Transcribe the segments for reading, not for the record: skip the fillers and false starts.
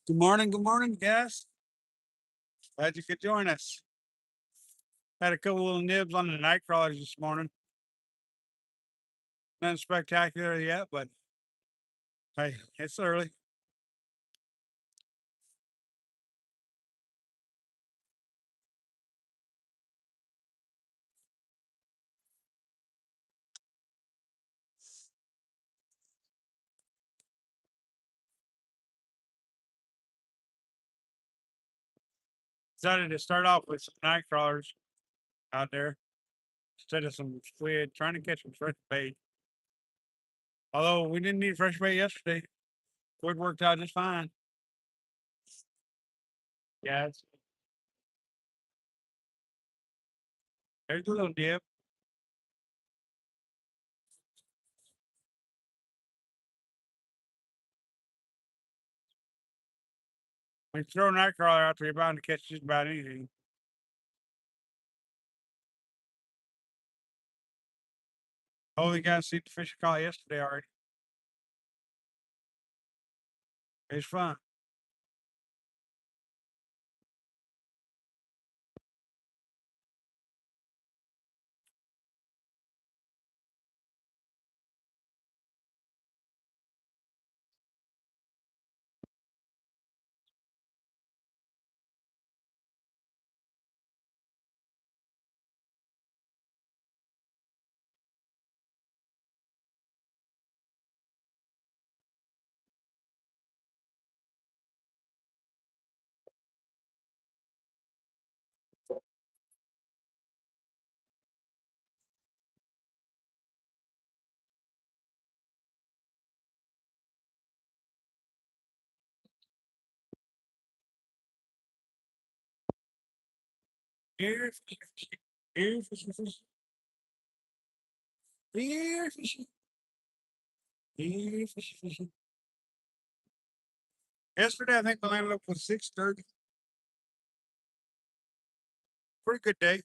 Good morning, guys. Glad you could join us. Had a couple little nibs on the night crawlers this morning. Nothing spectacular yet, but hey, it's early. Decided to start off with some night crawlers out there instead of some squid, trying to catch some fresh bait. Although we didn't need fresh bait yesterday, squid worked out just fine. Yeah, there's a little dip. When you throw a night crawler out there, you're bound to catch just about anything. Oh, you guys see the fish I caught yesterday already. It's fun. Here, fishy, here, fishy, fishy, here, fishy, here, fishy, fishy. Yesterday, I think we landed up with 6:30. Pretty good day.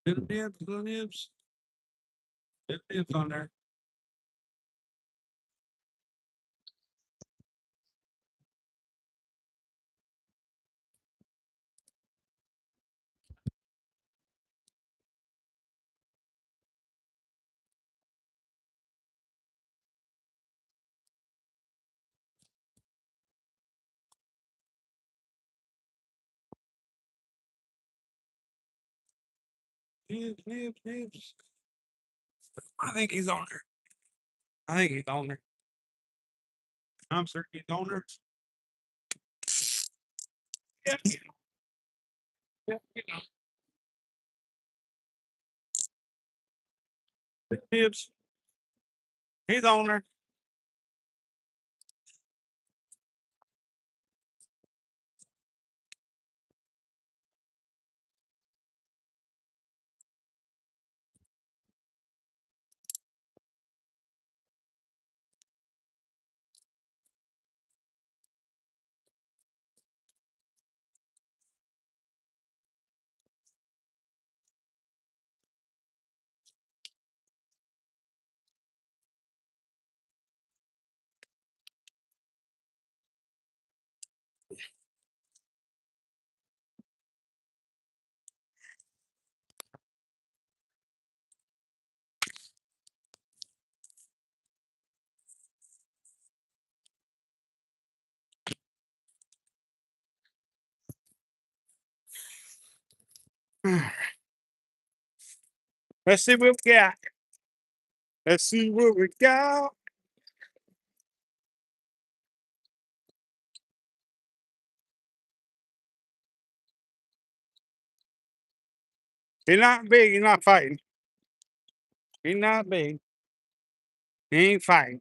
Little nibs, little nibs, little nibs on there. Nibs, nibs, nibs. I think he's on there. I think he's on there. I'm certain he's on there. Yeah, yeah, nibs. He's on there. Let's see what we got. Let's see what we got. He's not big. He's not fighting. He's not big. He ain't fighting.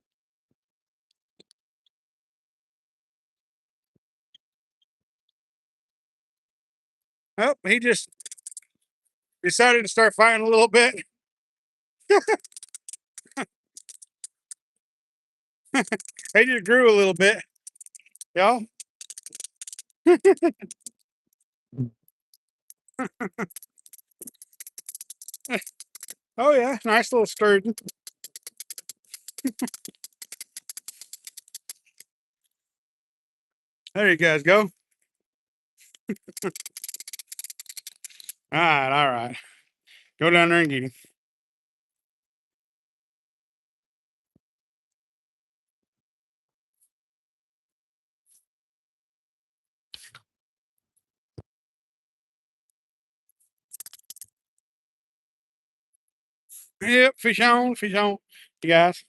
Oh, he just decided to start fighting a little bit. He just grew a little bit. Y'all. Oh yeah, nice little sturgeon. There you guys go. All right, all right. Go down there and get him. Yep, fish on, fish on. You guys,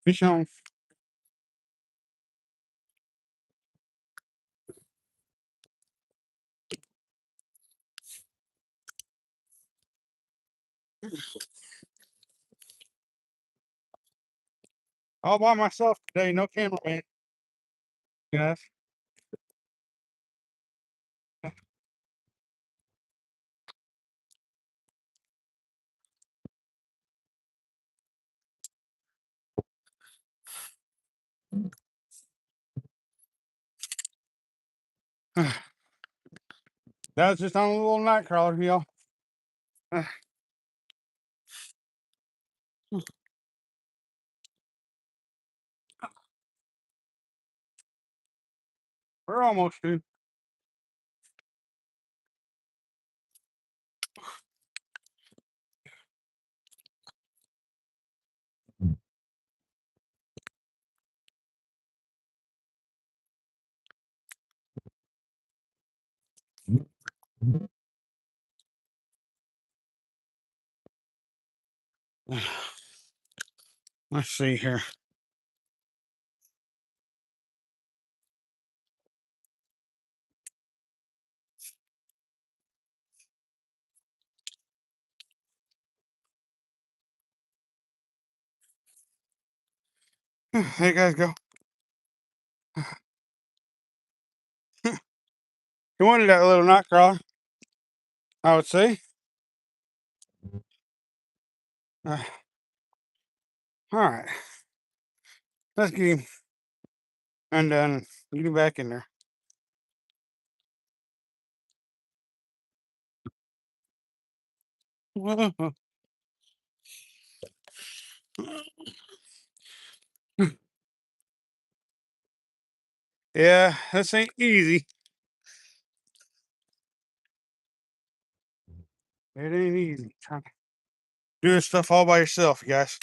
fish on. All by myself today, no cameraman. Guys. That was just on a little night crawler, y'all. We're almost done. Let's see here. There you guys go. You wanted that little night crawler, I would say. Uh, all right. Let's get him undone. Get him back in there. Yeah, this ain't easy. It ain't easy trying to do this stuff all by yourself, you guys.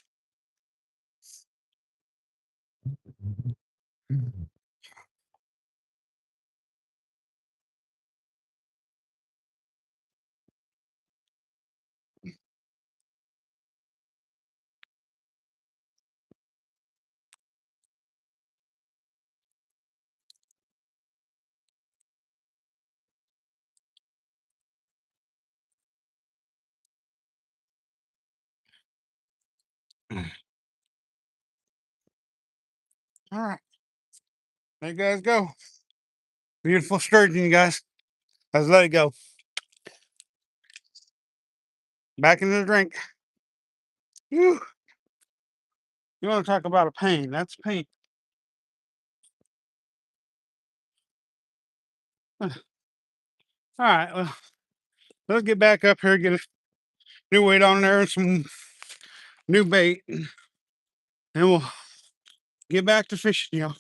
All right, there you guys go. Beautiful sturgeon, you guys. Let's let it go. Back into the drink. Whew. You want to talk about a pain? That's pain. All right, well, let's get back up here, get a new weight on there and some new bait, and we'll get back to fishing, y'all.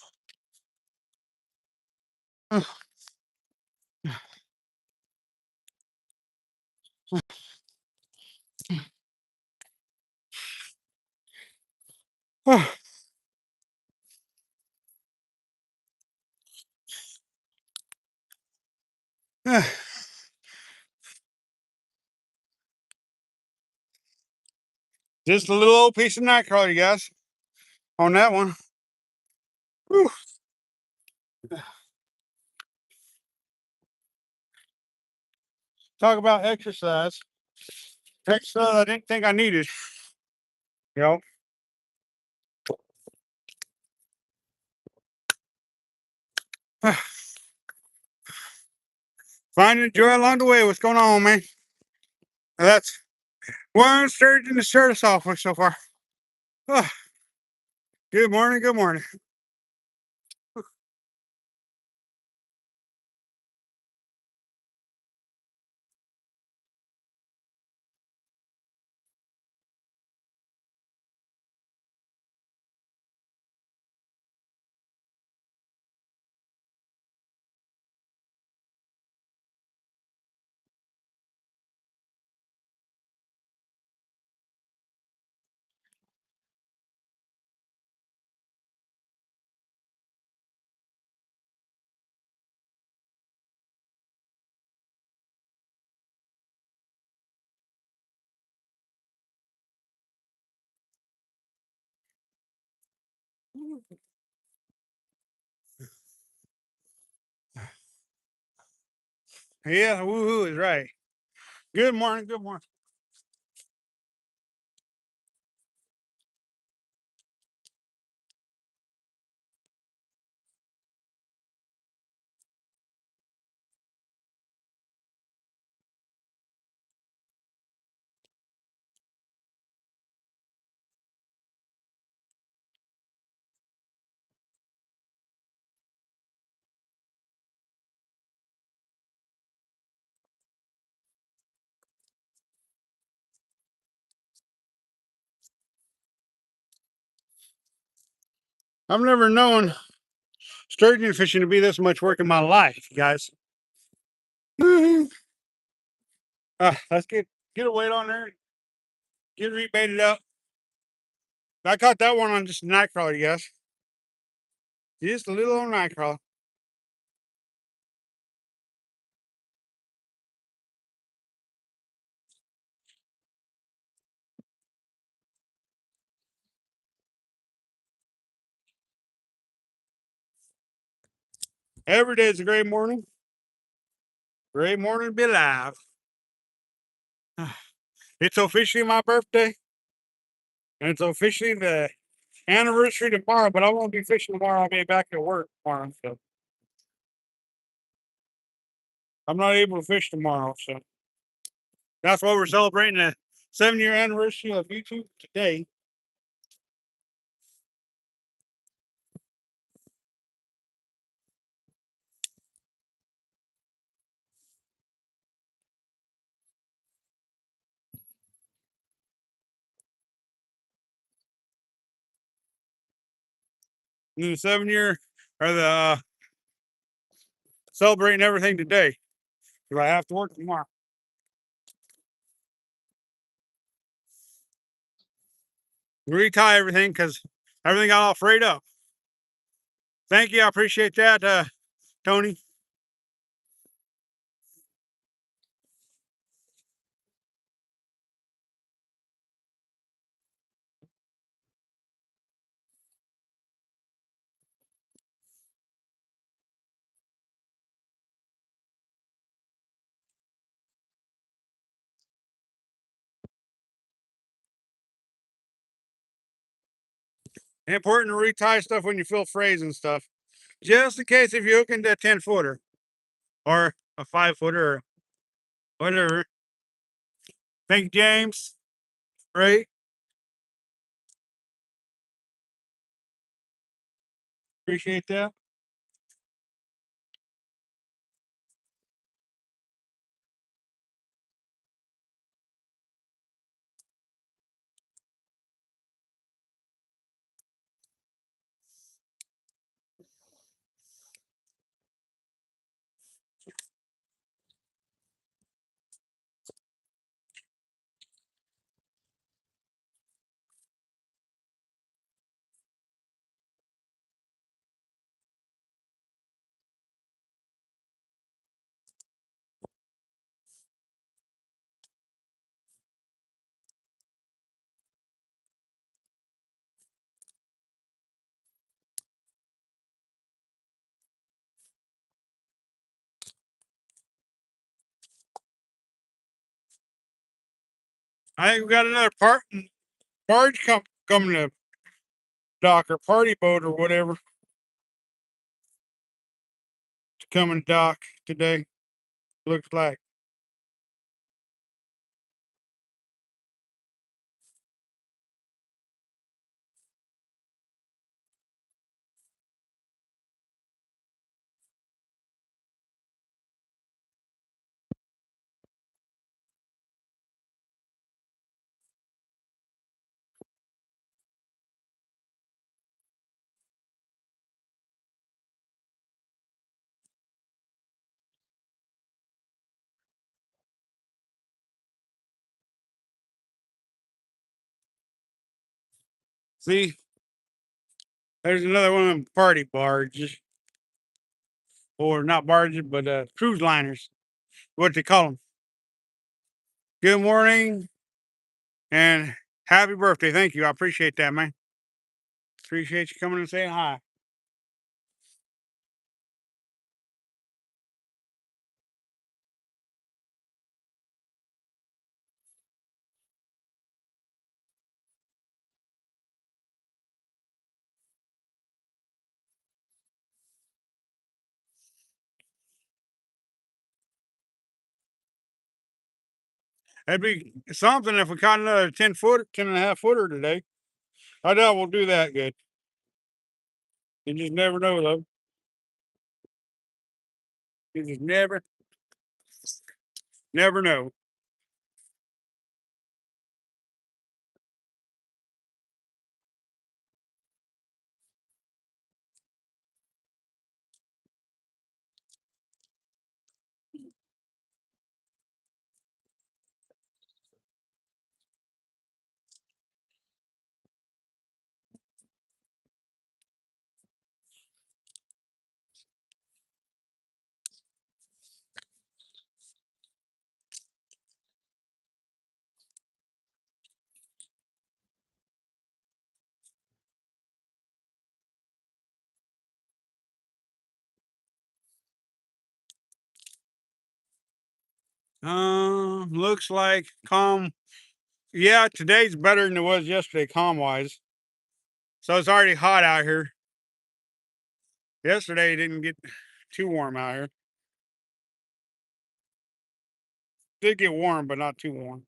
Just a little old piece of night crawler, you guys, on that one. Whew. Talk about exercise. Exercise I didn't think I needed. You know, finding joy along the way. What's going on, man? That's one sturgeon to start us off with so far. Oh, good morning. Good morning. Yeah, woohoo is right. Good morning. Good morning. I've never known sturgeon fishing to be this much work in my life, guys. Let's get a weight on there, get rebaited up. I caught that one on just a night crawler, you guys. Just a little old night crawler. Every day is a great morning. Great morning to be alive. It's officially my birthday, and it's officially the anniversary tomorrow, but I won't be fishing tomorrow. I'll be back at work tomorrow. So I'm not able to fish tomorrow. So that's why we're celebrating the 7-year anniversary of YouTube today. in the 7 year or the celebrating everything today because I have to work tomorrow. Retie everything because everything got all frayed up. Thank you. I appreciate that, Tony. Important to retie stuff when you feel frays and stuff. Just in case if you hook into a 10-footer or a 5-footer or whatever. Thank you, James. Right? Appreciate that. I think we got another barge coming to dock or party boat or whatever to come and dock today. Looks like. See, there's another one of them party barges, or not barges, but cruise liners. What they call them. Good morning and happy birthday. Thank you. I appreciate that, man. Appreciate you coming and saying hi. That'd be something if we caught another 10 and a half footer today. I doubt we'll do that good. You just never know, though. You just never know. Looks like calm. Yeah, today's better than it was yesterday, calm wise. So it's already hot out here. Yesterday it didn't get too warm out here. Did get warm, but not too warm.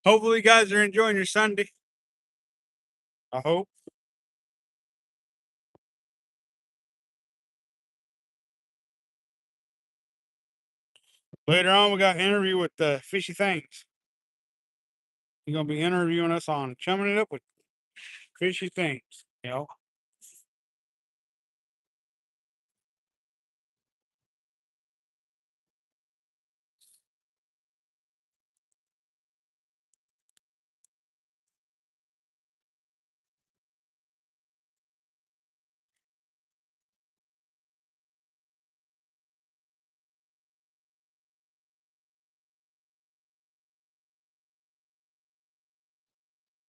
Hopefully, you guys are enjoying your Sunday. I hope. Later on, we got an interview with Fishy Things. He's gonna be interviewing us on chumming it up with Fishy Things. You know.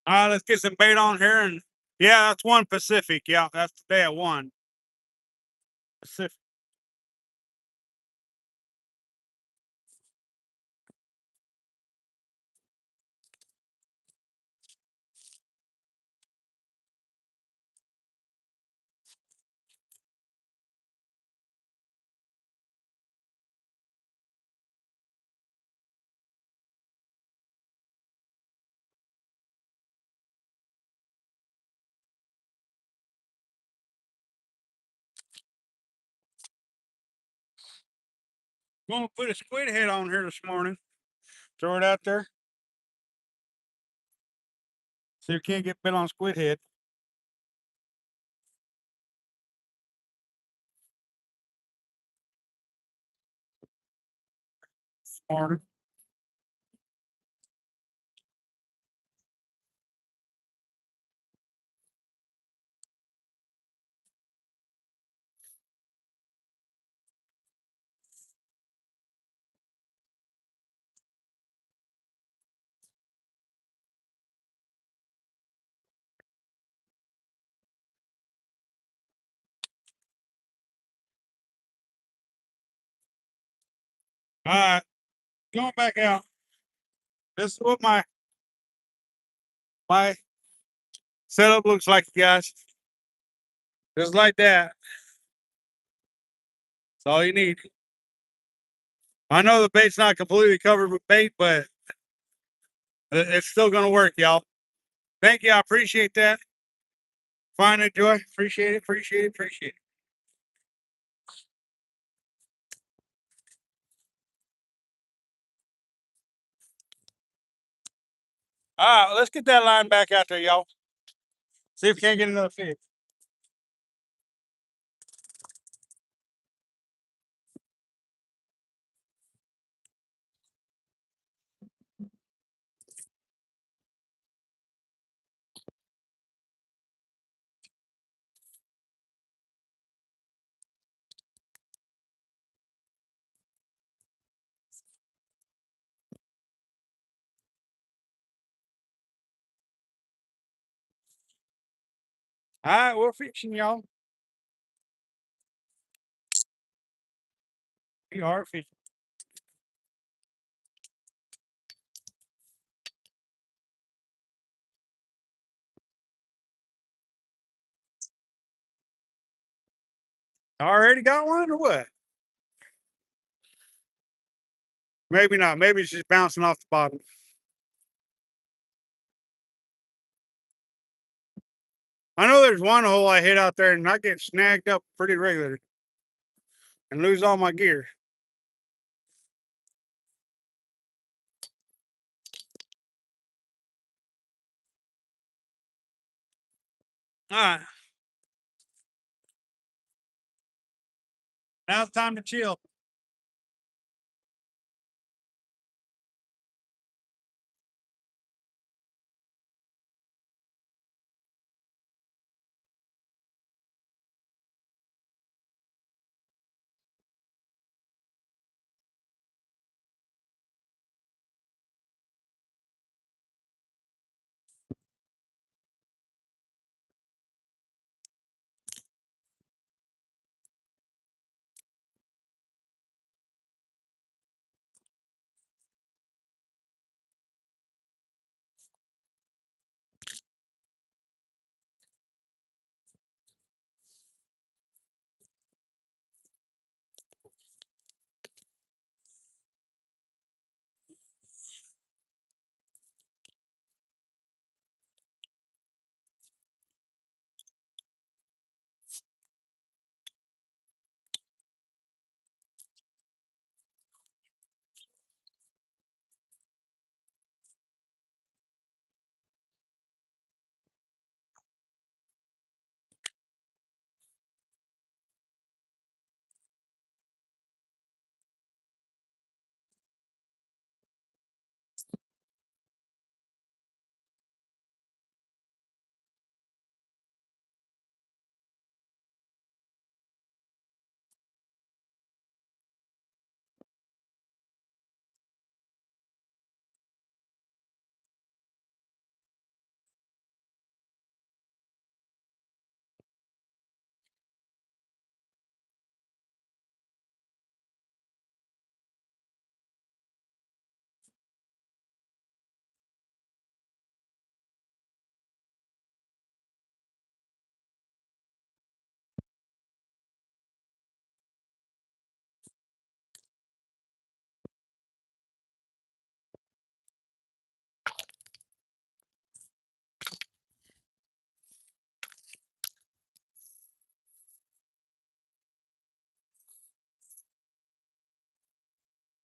All right, let's get some bait on here, and yeah, that's one Pacific. Yeah, that's today at one Pacific. Gonna put a squid head on here this morning. Throw it out there. So you can't get bit on squid head. Morning. All right, going back out. This is what my setup looks like, guys. Just like that. That's all you need. I know the bait's not completely covered with bait, but it's still gonna work, y'all. Thank you. I appreciate that. Fine, enjoy. Appreciate it. Appreciate it. Appreciate it. All right, let's get that line back out there, y'all. See if we can't get another fish. All right, we're fishing, y'all. We are fishing. Already got one or what? Maybe not. Maybe it's just bouncing off the bottom. I know there's one hole I hit out there and I get snagged up pretty regular and lose all my gear. All right. Now it's time to chill.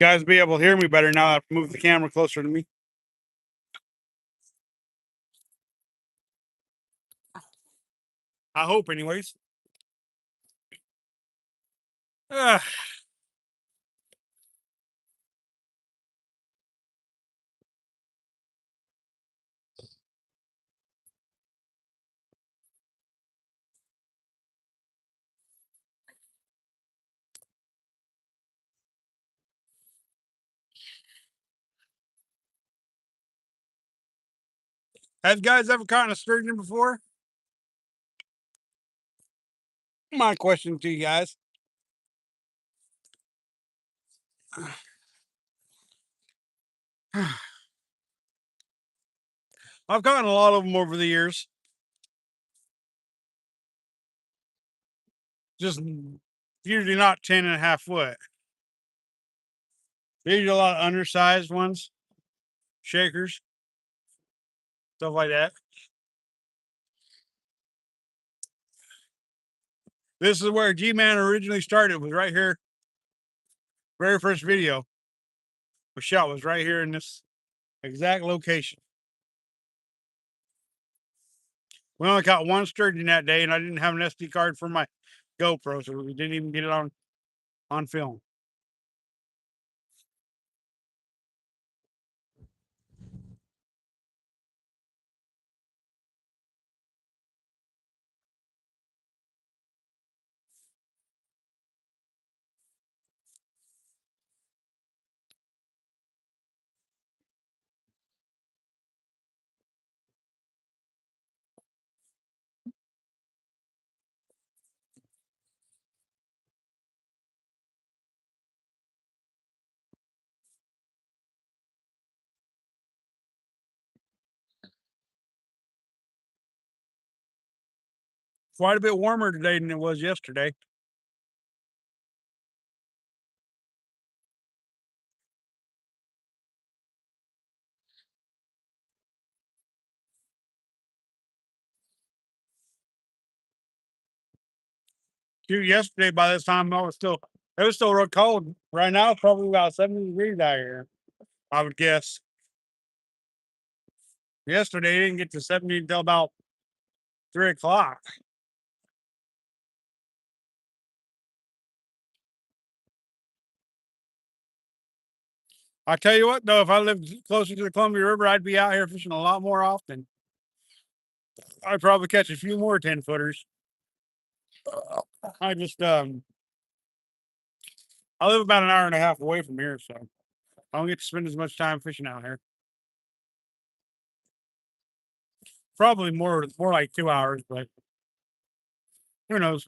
Guys be able to hear me better now. I've moved the camera closer to me. I hope, anyways. Ah, have guys ever caught a sturgeon before? My question to you guys. I've caught a lot of them over the years. Just usually not 10.5 foot. Usually a lot of undersized ones, shakers, stuff like that. This is where G-Man originally started, was right here. Very first video was shot was right here in this exact location. We only caught one sturgeon that day, and I didn't have an SD card for my GoPro, so we didn't even get it on film. Quite a bit warmer today than it was yesterday. Shoot, yesterday by this time it was still real cold. Right now it's probably about 70 degrees out here, I would guess. Yesterday it didn't get to 70 until about 3 o'clock. I tell you what though, if I lived closer to the Columbia River, I'd be out here fishing a lot more often. I'd probably catch a few more 10 footers. I just I live about an hour and a half away from here, so I don't get to spend as much time fishing out here. Probably more like 2 hours, but who knows?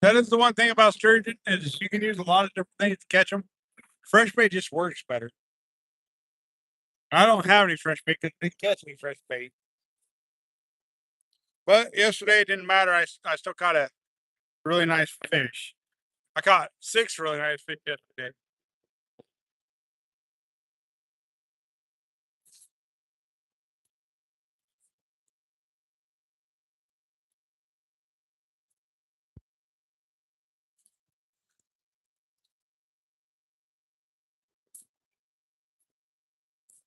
That is the one thing about sturgeon is you can use a lot of different things to catch them. Fresh bait just works better. I don't have any fresh bait because I didn't catch any fresh bait. But yesterday it didn't matter. I still caught a really nice fish. I caught 6 really nice fish yesterday.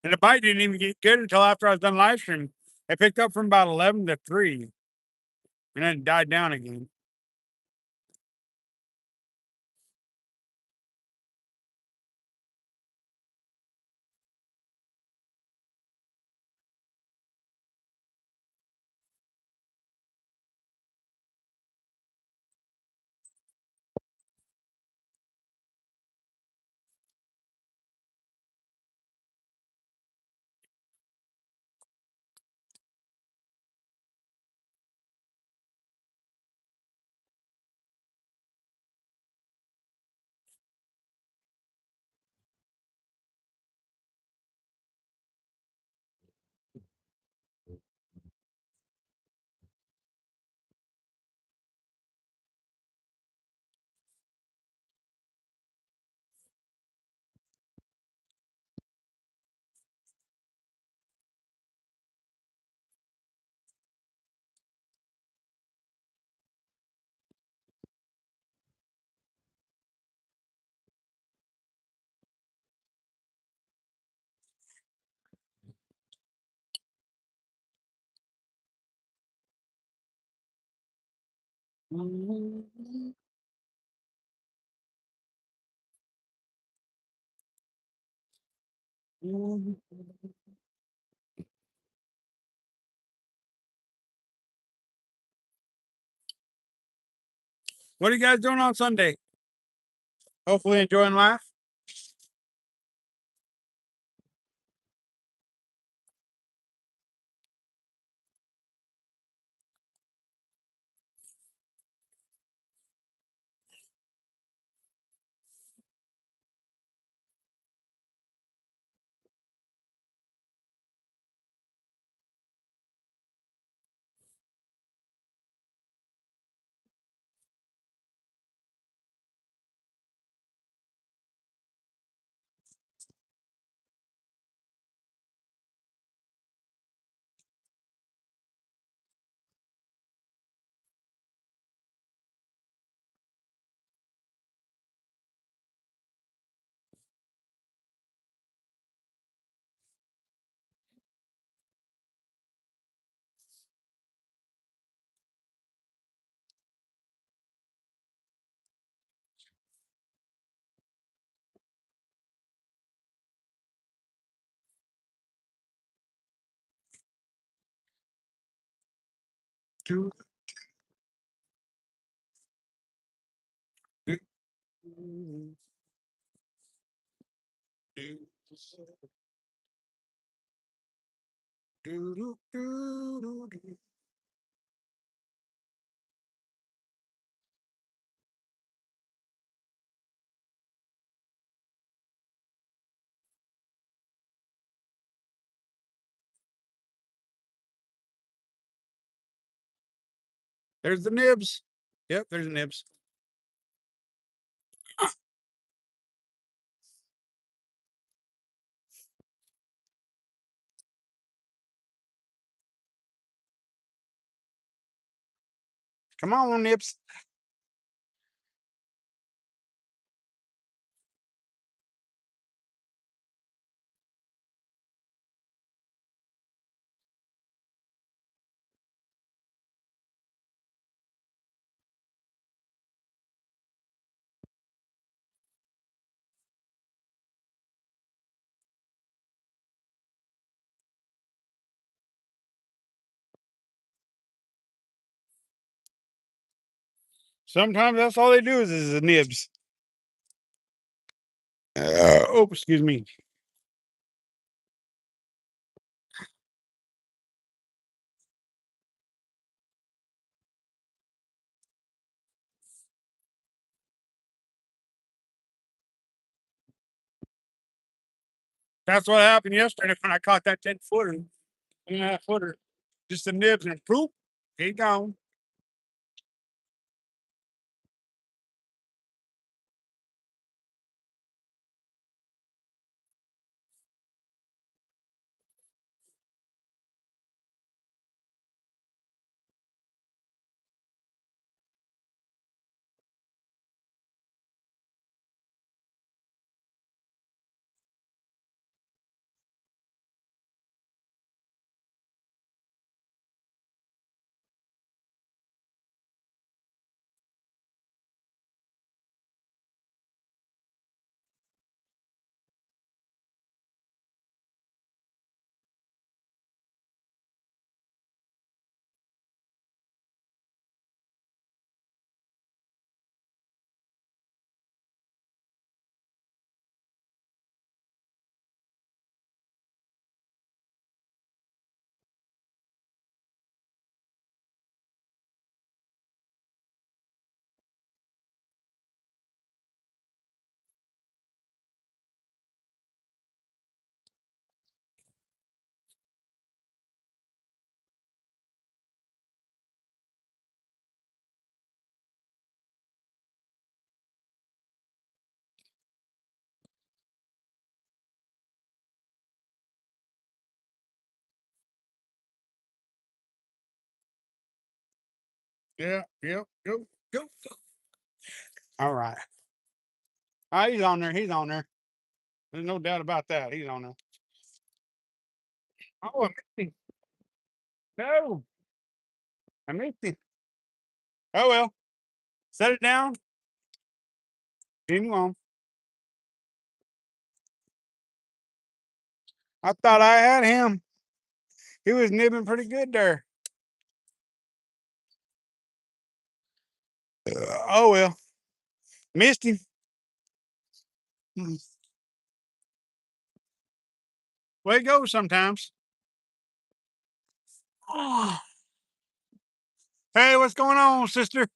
And the bite didn't even get good until after I was done live streaming. It picked up from about 11 to 3 and then died down again. What are you guys doing on Sunday? Hopefully enjoying life. Do, do, do, do. There's the nibs. Yep, there's the nibs. Come on, nibs. Sometimes that's all they do is the nibs. Oh, excuse me. That's what happened yesterday when I caught that 10-footer, 10.5-footer. Just the nibs and poop, he gone. Yeah, yep, go, go, go. All right. He's on there. He's on there. There's no doubt about that. He's on there. Oh, I missed him. No, I missed him. Oh well. Set it down. Didn't want. I thought I had him. He was nibbling pretty good there. Oh well, missed him. Way it goes sometimes. Oh. Hey, what's going on, sister?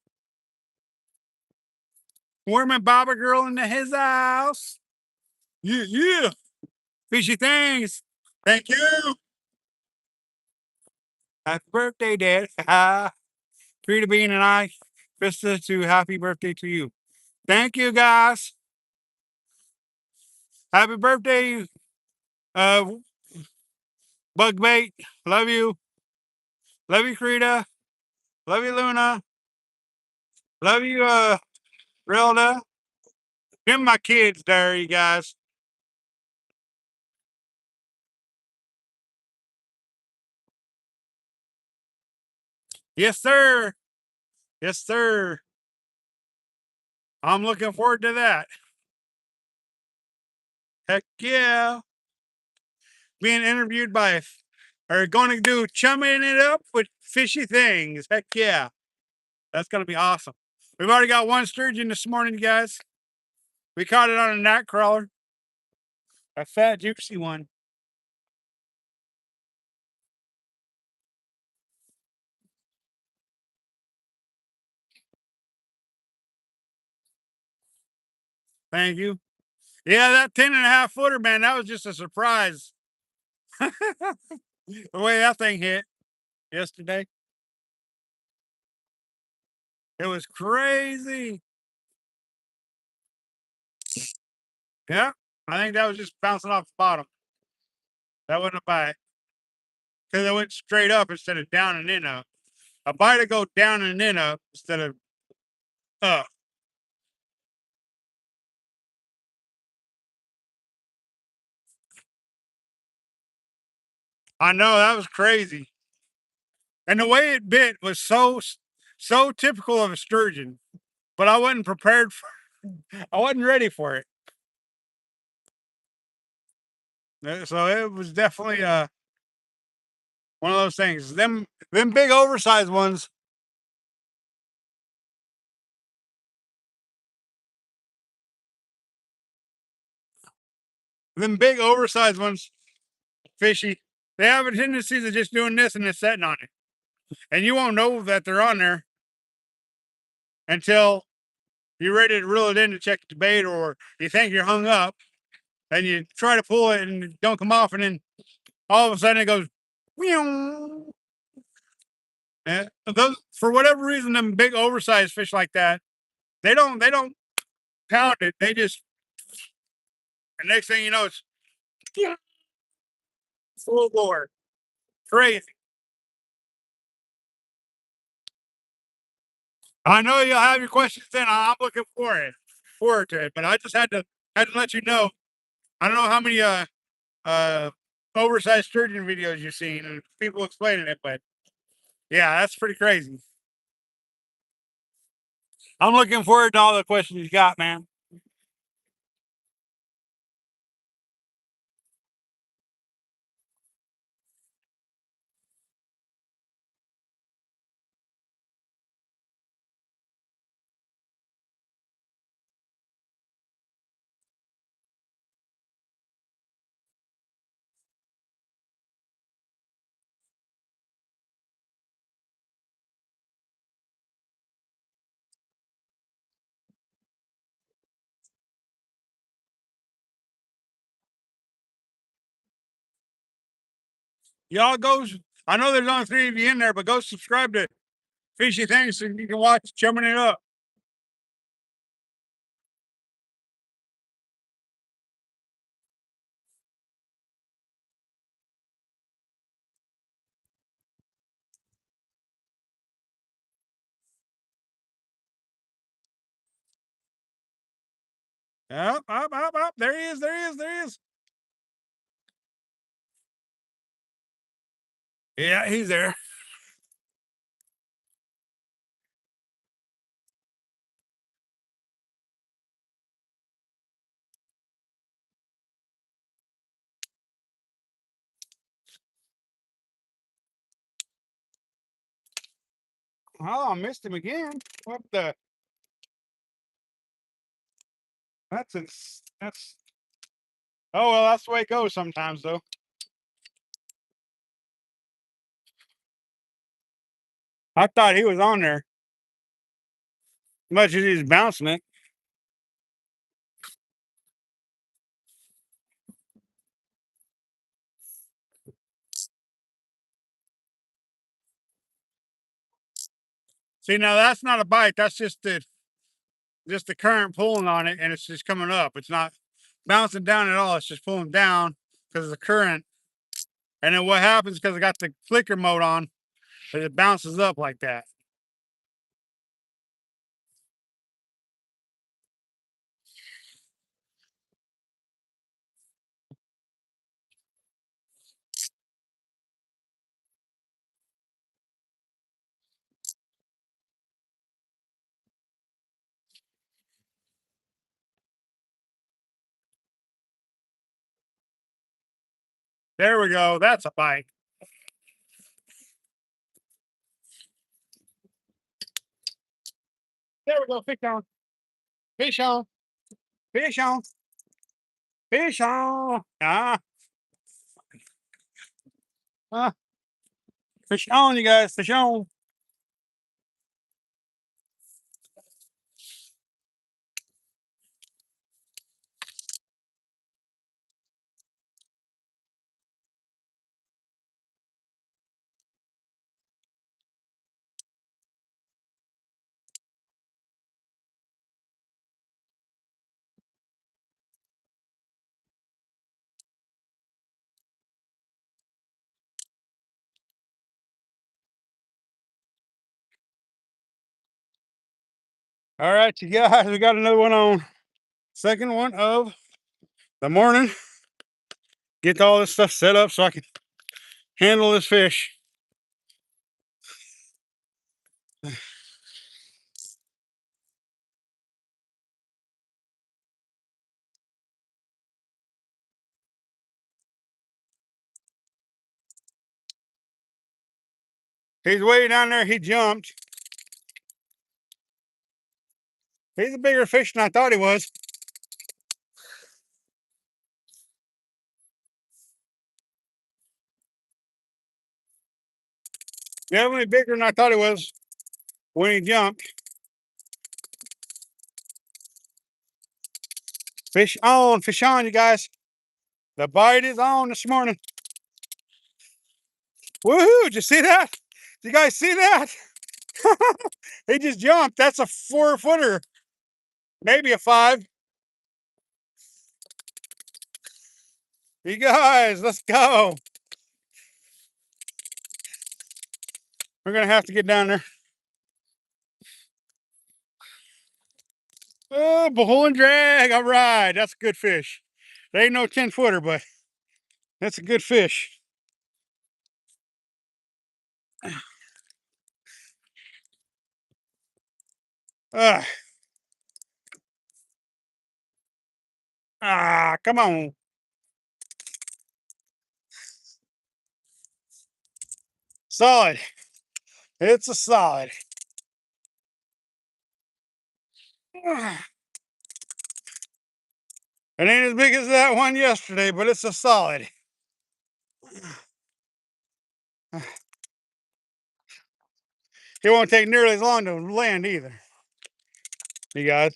Where my Baba girl in his house? Yeah, yeah. Fishy things. Thank you. Happy birthday, Dad. Frida Bean and I, Krista, to happy birthday to you. Thank you, guys. Happy birthday, uh, Bug Bait. Love you. Love you, Krita. Love you, Luna. Love you, Rilda. Them my kids there, you guys. Yes, sir. Yes, sir. I'm looking forward to that. Heck yeah. Being interviewed by, or going to do chumming it up with fishy things. Heck yeah. That's going to be awesome. We've already got one sturgeon this morning, guys. We caught it on a night crawler. A fat, juicy one. Thank you. Yeah, that 10.5 footer, man, that was just a surprise. The way that thing hit yesterday. It was crazy. Yeah, I think that was just bouncing off the bottom. That wasn't a bite. Because it went straight up instead of down and in up. A bite to go down and in up instead of up. I know, that was crazy. And the way it bit was so typical of a sturgeon. But I wasn't prepared for I wasn't ready for it. So it was definitely one of those things. Them big oversized ones. Them big oversized ones, fishy. They have a tendency of just doing this and then setting on it. And you won't know that they're on there until you're ready to reel it in to check the bait, or you think you're hung up and you try to pull it and it don't come off, and then all of a sudden it goes, Meow. And those, for whatever reason, them big oversized fish like that, they don't pound it. They just, the next thing you know, it's full bore. Crazy. I know you'll have your questions in. I'm looking forward to it. But I just had to let you know. I don't know how many uh oversized sturgeon videos you've seen and people explaining it, but yeah, that's pretty crazy. I'm looking forward to all the questions you got, man. Y'all go. I know there's only 3 of you in there, but go subscribe to Fishy Things so you can watch chumming it up. Up. There he is. There he is. There he is. Yeah, he's there. Oh, I missed him again. What the? That's. Oh well, that's the way it goes sometimes, though. I thought he was on there, much as he's bouncing it. See, now that's not a bite. That's just the current pulling on it, and it's just coming up. It's not bouncing down at all. It's just pulling down because of the current. And then what happens because I got the flicker mode on, is it bounces up like that. There we go. That's a bite. There we go. Fish on. Fish on. Fish on. Fish on. Ah, fish on, you guys. Fish on. All right, you guys. We got another one on. Second one of the morning. Get all this stuff set up so I can handle this fish. He's way down there. He jumped. He's a bigger fish than I thought he was. Definitely bigger than I thought he was when he jumped. Fish on, you guys. The bite is on this morning. Woohoo! Did you see that? Did you guys see that? He just jumped. That's a 4-footer, maybe a 5. You guys, let's go. We're gonna have to get down there. Oh, pull and drag. All right, that's a good fish. There ain't no 10-footer, but that's a good fish. Uh, come on. Solid. It's a solid. It ain't as big as that one yesterday, but it's a solid. It won't take nearly as long to land either. You guys.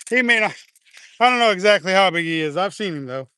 He may not, I don't know exactly how big he is. I've seen him though.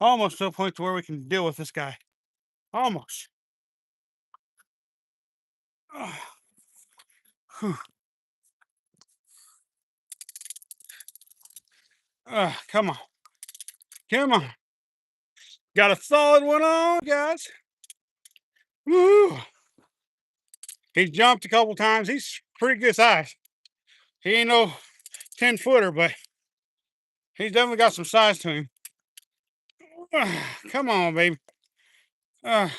Almost to a point to where we can deal with this guy. Almost. Come on. Come on. Got a solid one on, guys. Woo! He jumped a couple times. He's pretty good size. He ain't no 10-footer, but he's definitely got some size to him. Come on, baby. That's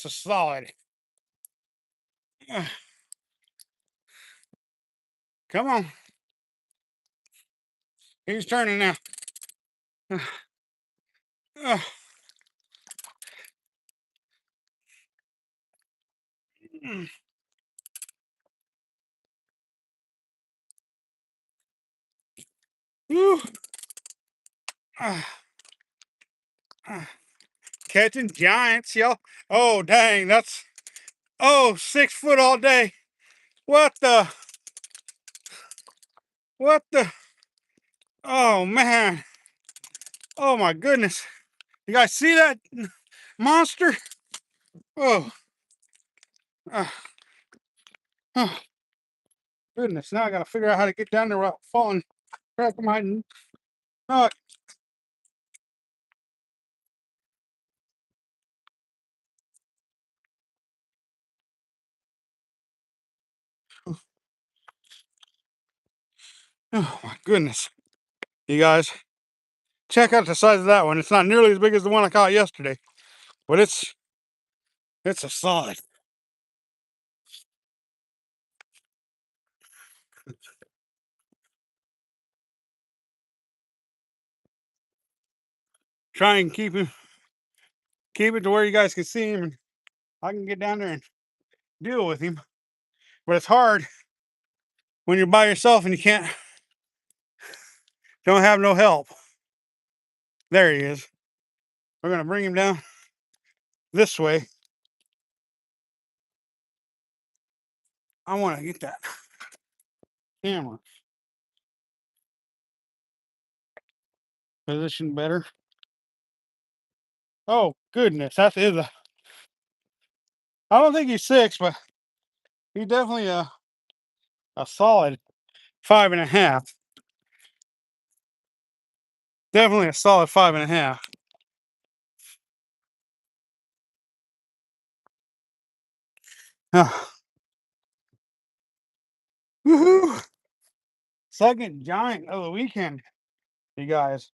a solid. Come on. He's turning now. Woo. Catching giants, y'all. Oh, dang. That's, 6 foot all day. What the? What the? Oh, man. Oh, my goodness. You guys see that monster? Oh. Oh. Goodness. Now I got to figure out how to get down there without falling. Crack my. Oh. Oh, my goodness. You guys, check out the size of that one. It's not nearly as big as the one I caught yesterday, but it's a solid. Try and keep it to where you guys can see him, and I can get down there and deal with him. But it's hard when you're by yourself and you don't have no help. There he is. We're gonna bring him down this way. I want to get that camera positioned better. Oh goodness, that is a. I don't think he's 6, but he's definitely a solid 5.5. Definitely a solid 5.5. Woohoo! Second giant of the weekend, you guys.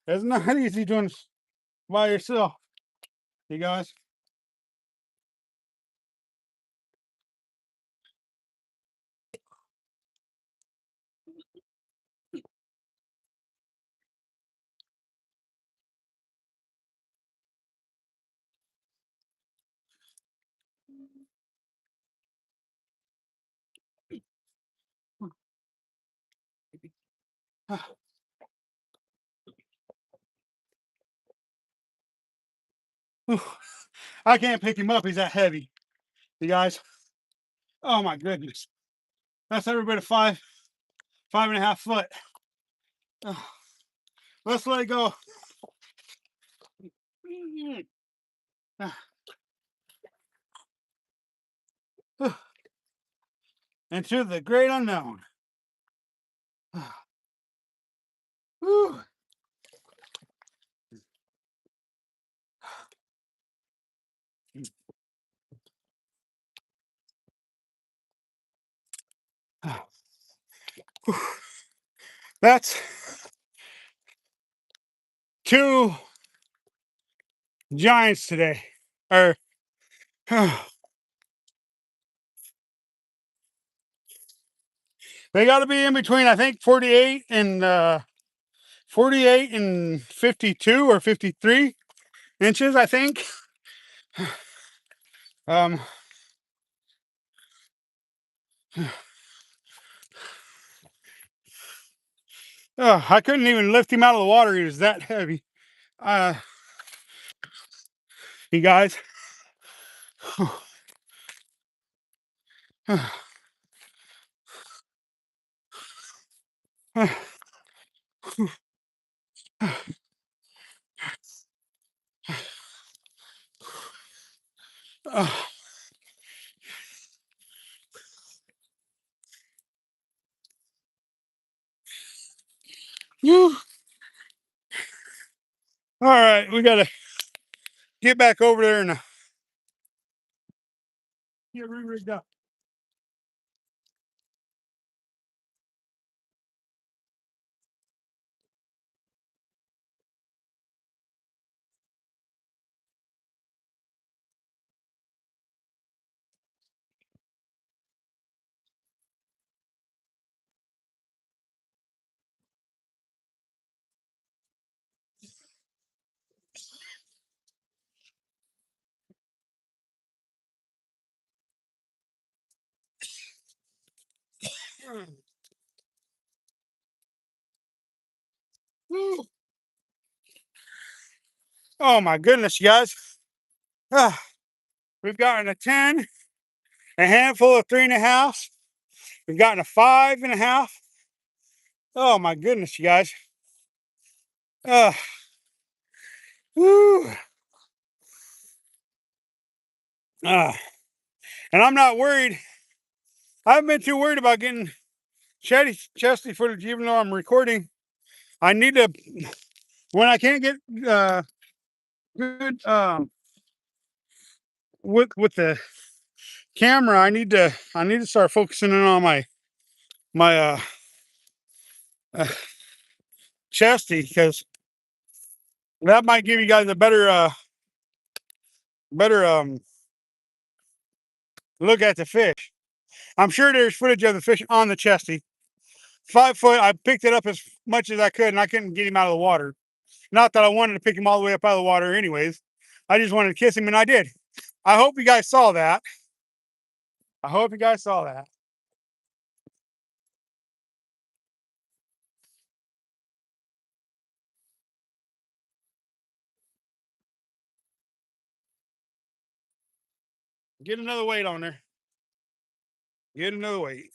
It's not easy doing this by yourself, you guys. I can't pick him up. He's that heavy, you guys. Oh my goodness. That's every bit of 5.5 foot. Let's let it go. Into the great unknown. That's 2 giants today. Or they got to be in between, I think, 48 and 52 or 53 inches, I think. I couldn't even lift him out of the water. He was that heavy. You guys, All right, we gotta get back over there and get re-rigged up. Oh my goodness, you guys. Ah, we've gotten a 10, a handful of 3.5. We've gotten a 5.5. Oh my goodness, you guys. Woo. And I'm not worried. I haven't been too worried about getting chesty footage, even though I'm recording. I need to, when I can't get good with the camera, I need to start focusing in on my uh chesty, because that might give you guys a better look at the fish. I'm sure there's footage of the fish on the chesty. 5 foot, I picked it up as much as I could, and I couldn't get him out of the water. Not that I wanted to pick him all the way up out of the water anyways. I just wanted to kiss him, and I did. I hope you guys saw that. I hope you guys saw that. Get another weight on there. Get another weight.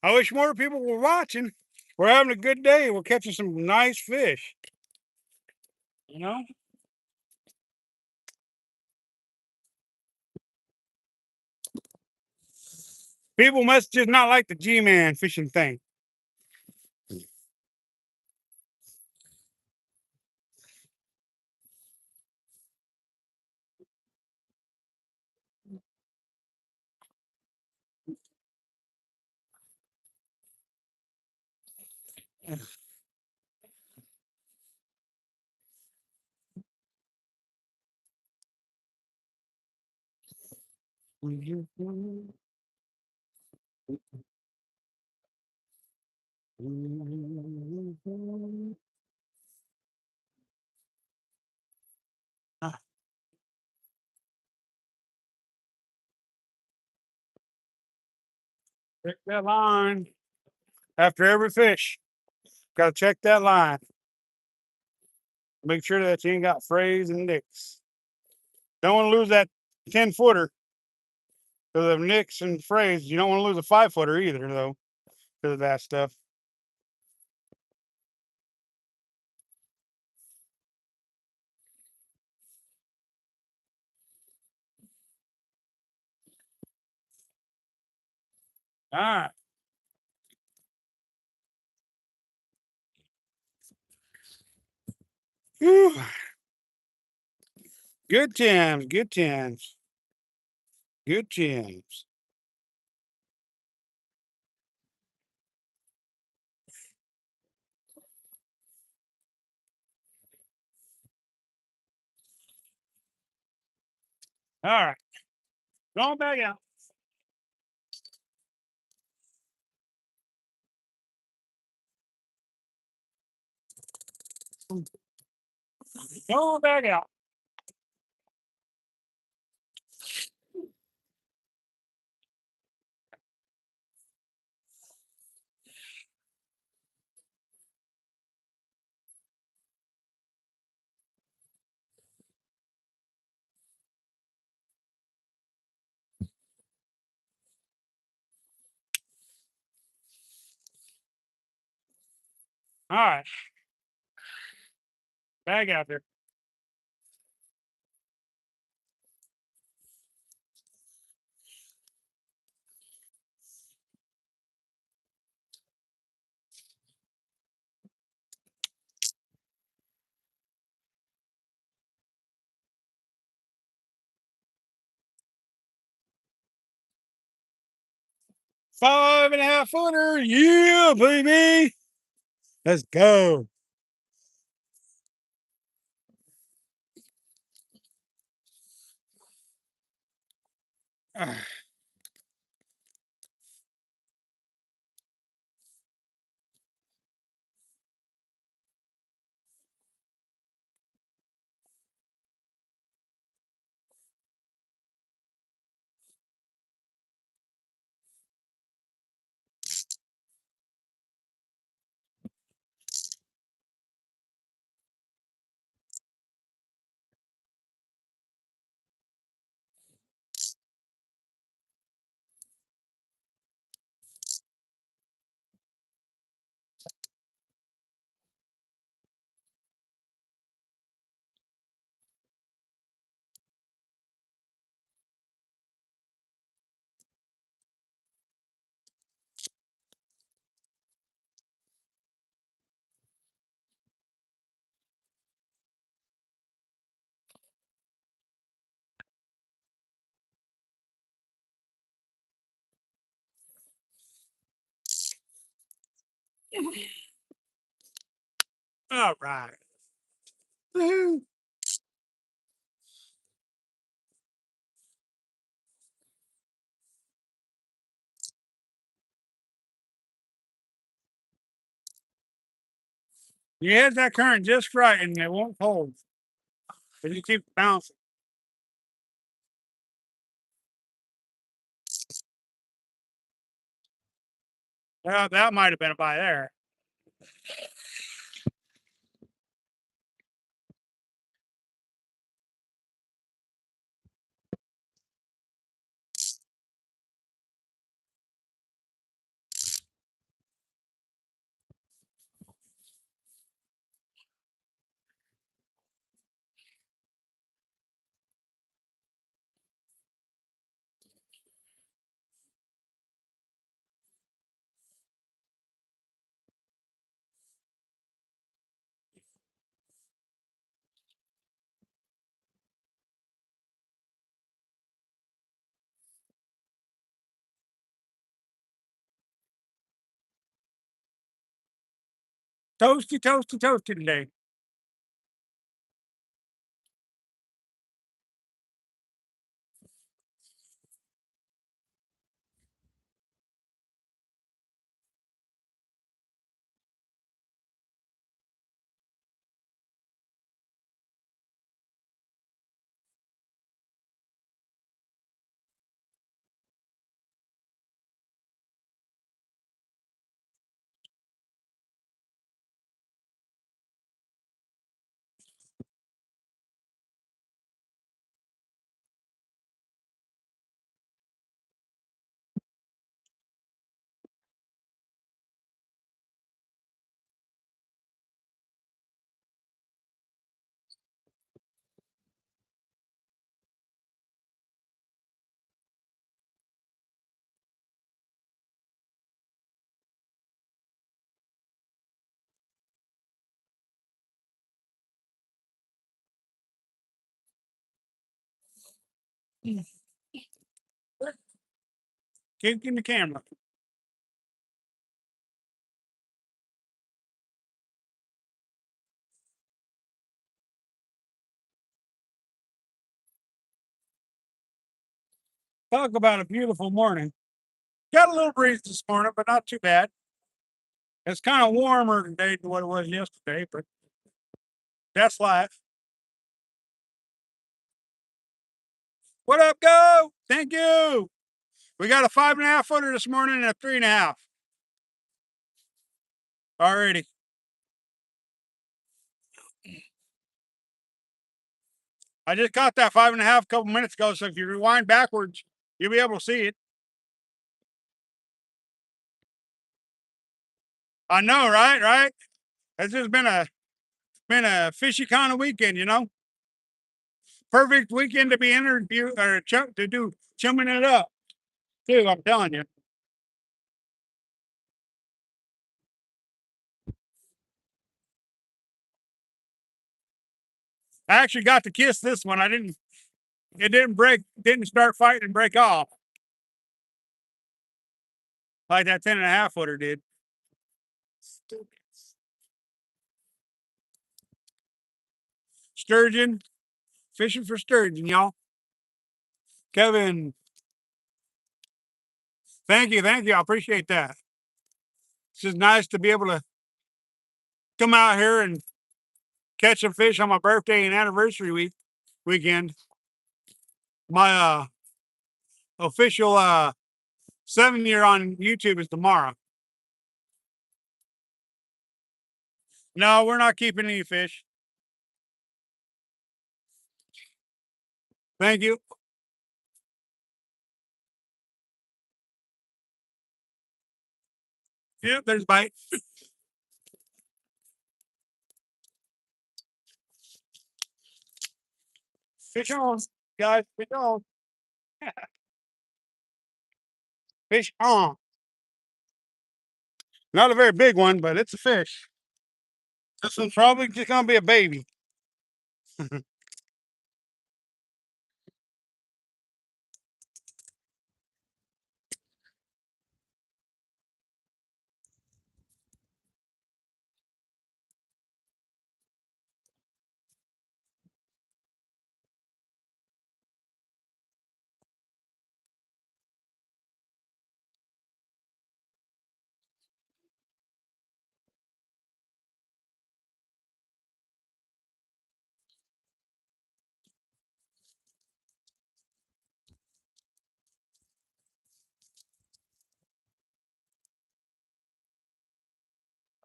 I wish more people were watching. We're having a good day. We're catching some nice fish. You know? People must just not like the G-Man fishing thing. Check that line after every fish. Got to check that line. Make sure that you ain't got frays and nicks. Don't want to lose that 10-footer because of nicks and frays. You don't want to lose a 5-footer either, though, because of that stuff. All right. Whew. Good times, good times, good times. All right. Going back out. Going back out. All right. Back out there. Five and a half footer. Yeah, baby. Let's go. All right. Woohoo. You hit that current just right and it won't hold. But you keep bouncing. Well, that might have been a by there. Toasty, toasty, toasty today. Keep in the camera. Talk about a beautiful morning. Got a little breeze this morning, but not too bad. It's kind of warmer today than what it was yesterday, but that's life. What up, go? Thank you. We got a 5.5 footer this morning and a 3.5. Already. I just caught that 5.5 a couple minutes ago, so if you rewind backwards, you'll be able to see it. I know, right? Right? It's just been a fishy kind of weekend, you know. Perfect weekend to be interview or to do chumming it up, too. I'm telling you. I actually got to kiss this one. I didn't. It didn't break. Didn't start fighting and break off like that 10.5 footer did. Sturgeon, fishing for sturgeon, y'all. Kevin, thank you, thank you. I appreciate that. It's just nice to be able to come out here and catch some fish on my birthday and anniversary weekend. My official 7 year on YouTube is tomorrow. No, we're not keeping any fish. Thank you. Yep, there's bite. Fish on, guys. Fish on. Fish on. Not a very big one, but it's a fish. This one's probably just gonna be a baby.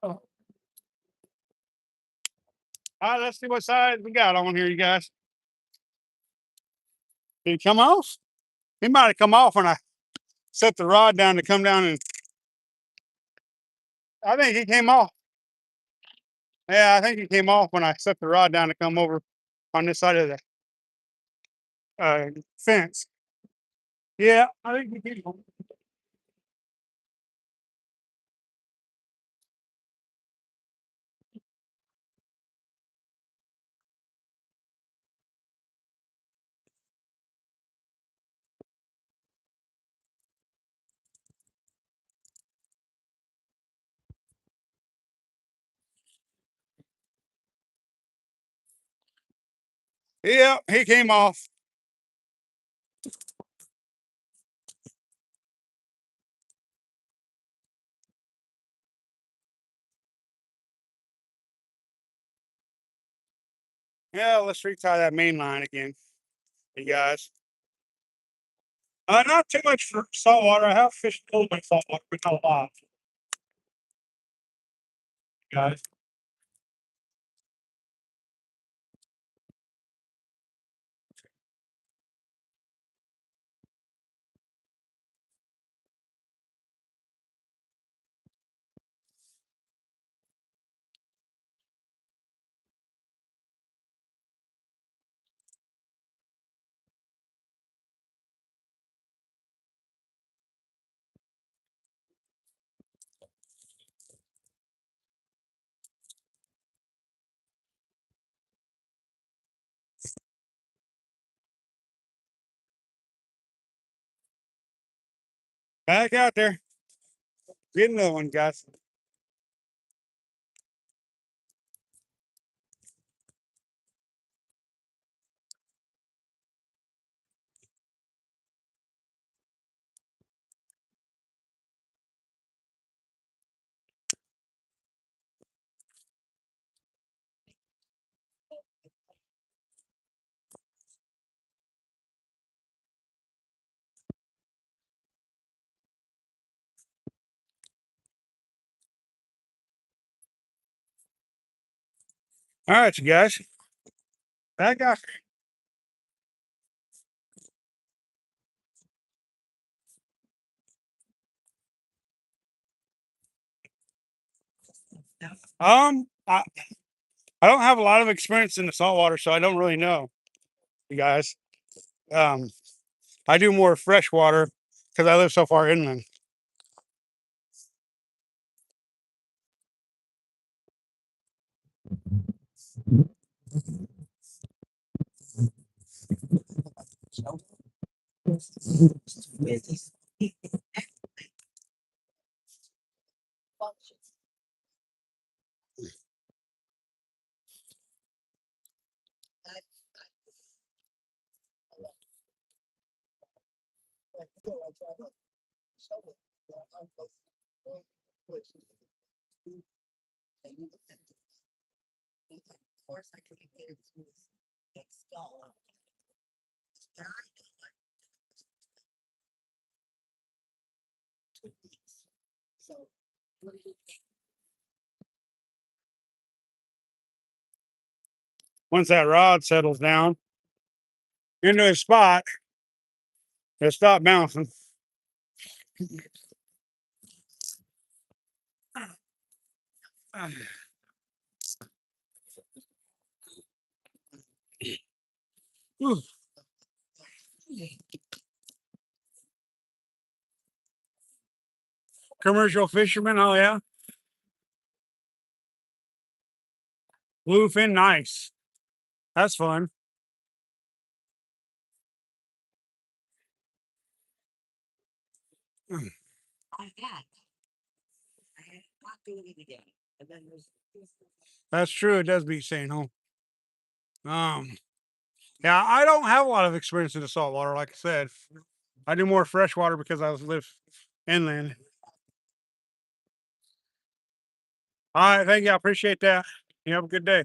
Oh. All right, let's see what size we got on here, you guys. Did he come off? He might have come off when I set the rod down to come down, and I think he came off. Yeah, I think he came off when I set the rod down to come over on this side of the fence. Yeah, I think he came off. Yeah, he came off. Yeah, let's retie that main line again, you guys. Not too much for saltwater. I have fished a little bit of saltwater, but not a lot, guys. Back out there. Get another one, guys. All right, you guys. Back out there. I don't have a lot of experience in the saltwater, so I don't really know, you guys. Um, I do more freshwater because I live so far inland. Once that rod settles down into a spot, it'll stop bouncing. Commercial fisherman, oh yeah. Bluefin, nice. That's fun. That's true. It does beat staying home. Yeah, I don't have a lot of experience in the saltwater, like I said. I do more freshwater because I live inland. All right, thank you. I appreciate that. You have a good day.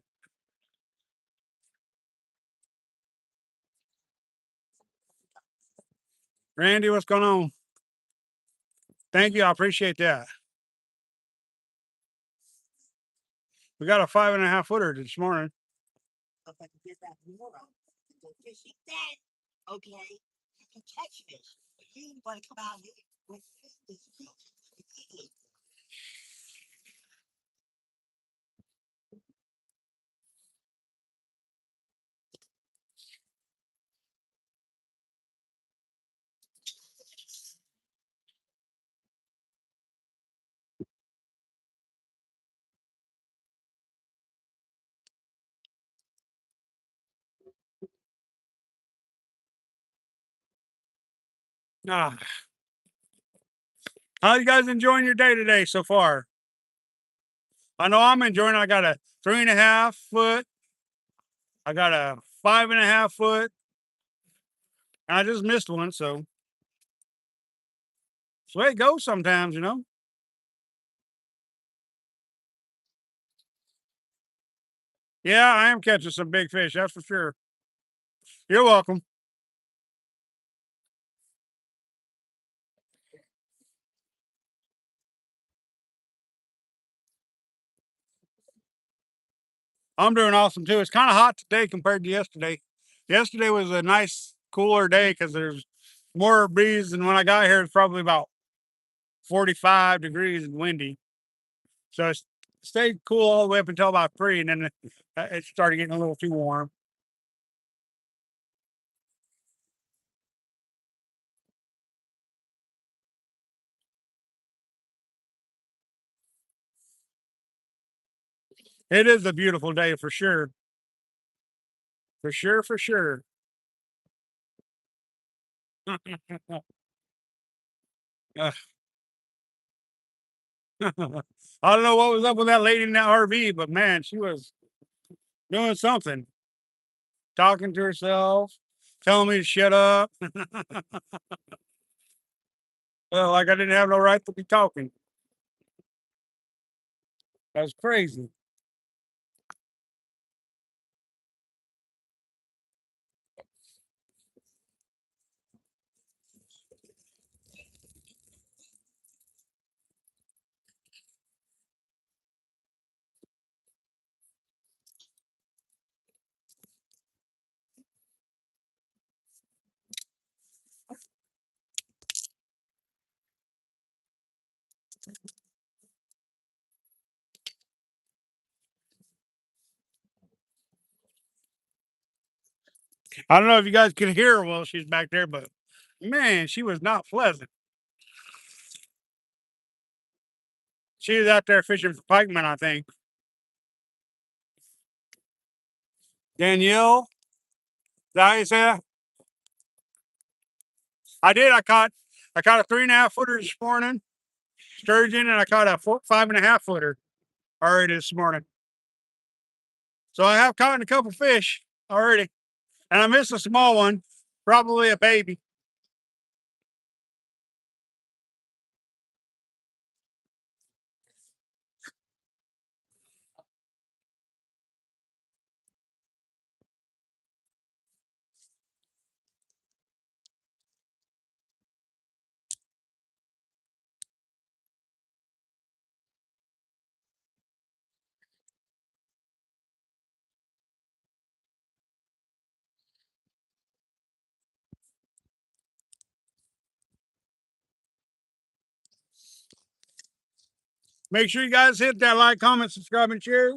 Randy, what's going on? Thank you. I appreciate that. We got a 5.5 footer this morning. Ah, how you guys enjoying your day today so far? I know I'm enjoying. I got a 3.5 foot. I got a 5.5 foot. And I just missed one, so it's the way it goes sometimes, you know. Yeah, I am catching some big fish, that's for sure. You're welcome. I'm doing awesome too. It's kind of hot today compared to yesterday. Yesterday was a nice, cooler day because there's more breeze, and when I got here, it's probably about 45 degrees and windy. So it stayed cool all the way up until about 3, and then it started getting a little too warm. It is a beautiful day for sure. For sure, for sure. Uh, I don't know what was up with that lady in that RV, but man, she was doing something, talking to herself, telling me to shut up. Well, like I didn't have no right to be talking. That was crazy. I don't know if you guys could hear her while she's back there, but man, she was not pleasant. She was out there fishing for pikemen, I think. Danielle, is that how you say that? I did. I caught a 3.5 footer this morning, sturgeon, and I caught a 5.5 footer already this morning. So I have caught a couple fish already, and I missed a small one, probably a baby. Make sure you guys hit that like, comment, subscribe, and share.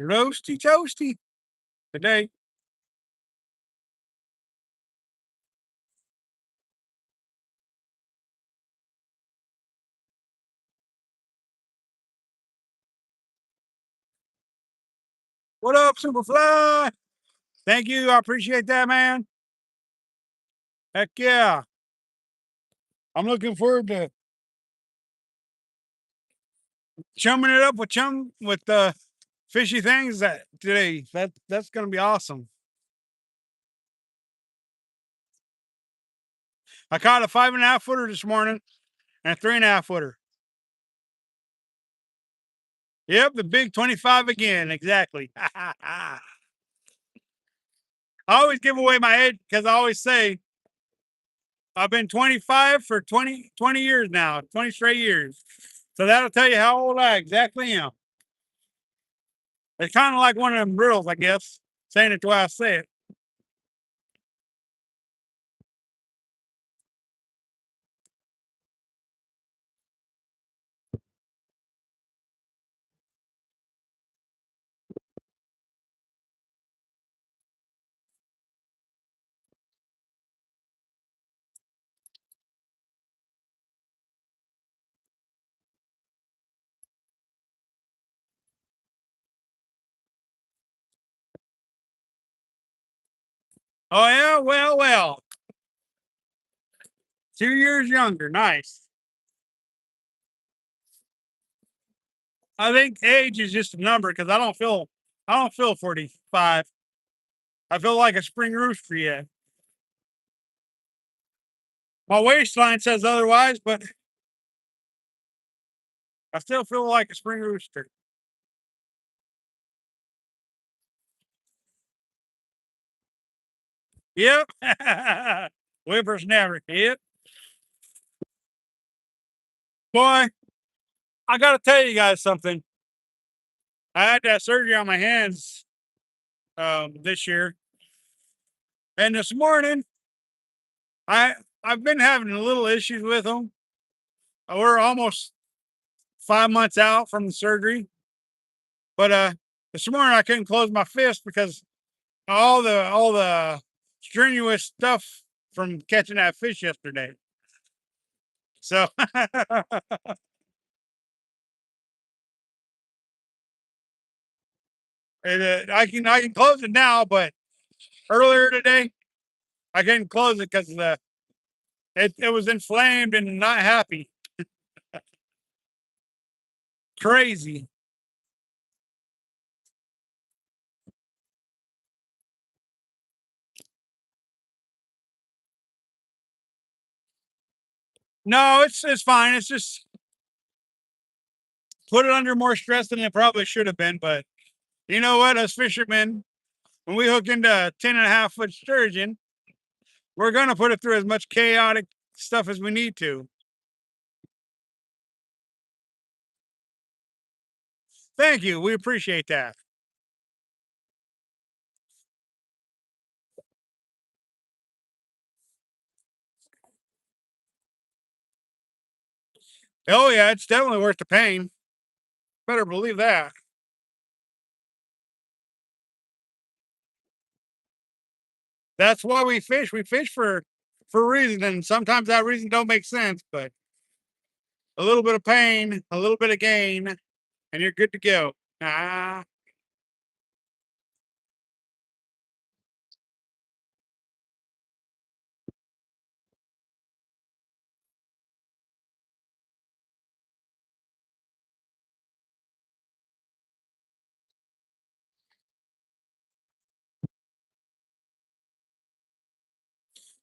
Roasty toasty today. What up, Superfly? Thank you. I appreciate that, man. Heck yeah. I'm looking forward to chumming it up with fishy things that today. That's gonna be awesome. I caught a 5.5 footer this morning and a 3.5 footer. Yep, the big 25 again. Exactly. I always give away my age because I always say I've been 25 for 20 years now, 20 straight years. So that'll tell you how old I exactly am. It's kind of like one of them riddles, I guess, saying it the way I say it. Oh, yeah? Well, well. 2 years younger. Nice. I think age is just a number because I don't feel 45. I feel like a spring rooster yet. My waistline says otherwise, but I still feel like a spring rooster. Yep. Whippersnapper. Yep. Boy, I got to tell you guys something. I had that surgery on my hands this year, and this morning I I've been having a little issues with them. We're almost 5 months out from the surgery, but this morning I couldn't close my fist because all the strenuous stuff from catching that fish yesterday. So I can close it now, but earlier today I couldn't close it because it was inflamed and not happy. Crazy. No, it's fine. It's just put it under more stress than it probably should have been. But you know what? As fishermen, when we hook into a 10.5 foot sturgeon, we're gonna put it through as much chaotic stuff as we need to. Thank you. We appreciate that. Oh yeah, it's definitely worth the pain. Better believe that. That's why we fish. We fish for a reason, and sometimes that reason don't make sense. But a little bit of pain, a little bit of gain, and you're good to go. Ah,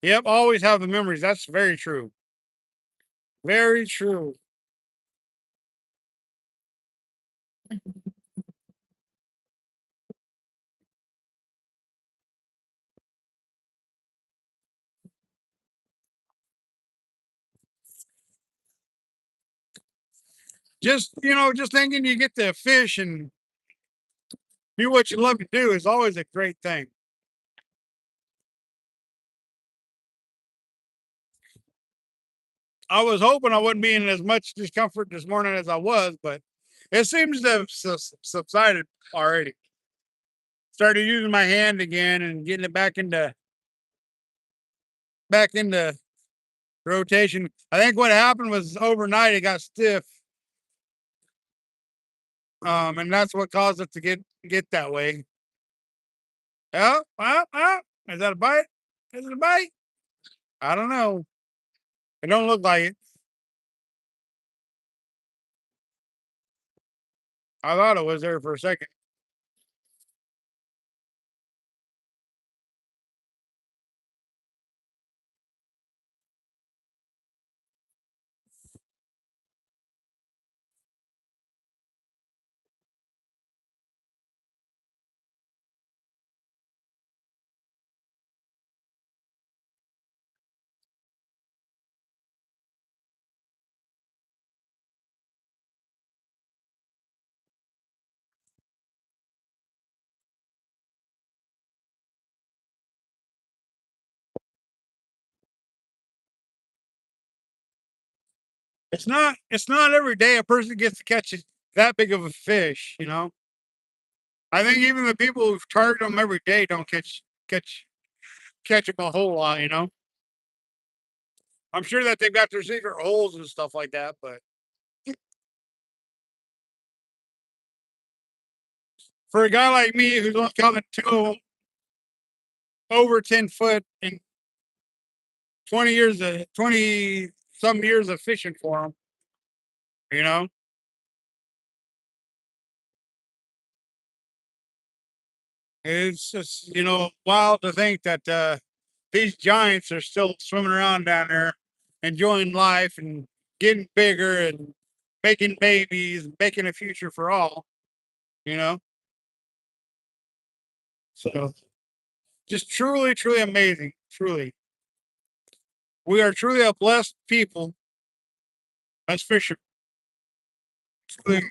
yep. Always have the memories. That's very true. Very true. Just thinking you get to fish and do what you love to do is always a great thing. I was hoping I wouldn't be in as much discomfort this morning as I was, but It seems to have subsided already. Started using my hand again and getting it back into rotation. I think what happened was overnight it got stiff. And that's what caused it to get that way. Oh, is that a bite? Is it a bite? I don't know. It don't look like it. I thought it was there for a second. It's not every day a person gets to catch that big of a fish. I think even the people who target them every day don't catch them a whole lot. I'm sure that they've got their secret holes and stuff like that, but for a guy like me who's only caught two over 10 foot in 20 some years of fishing for them, you know, it's just wild to think that these giants are still swimming around down there, enjoying life and getting bigger and making babies, and making a future for all. You know, so just truly, truly amazing. Truly, we are truly a blessed people as fishermen. Truly.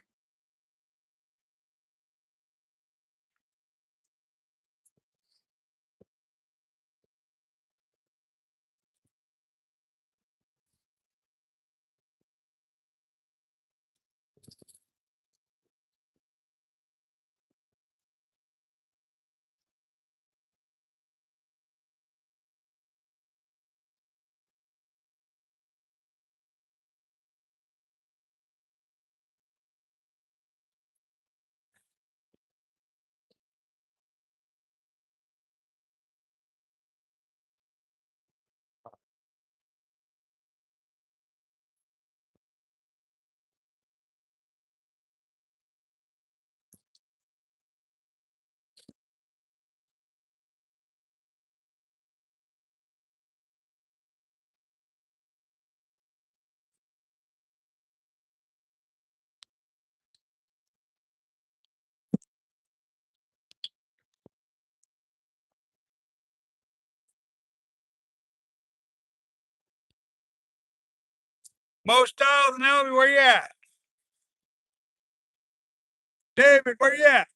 Most styles and Elby, where you at? David, where you at?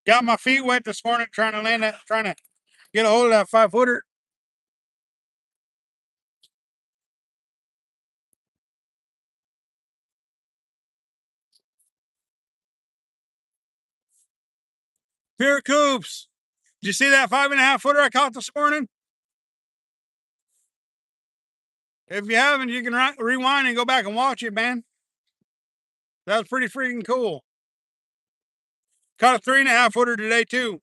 Got my feet wet this morning trying to get a hold of that 5 footer. Pure Coops. Did you see that 5.5 footer I caught this morning? If you haven't, you can rewind and go back and watch it, man. That was pretty freaking cool. Caught a 3.5 footer today too.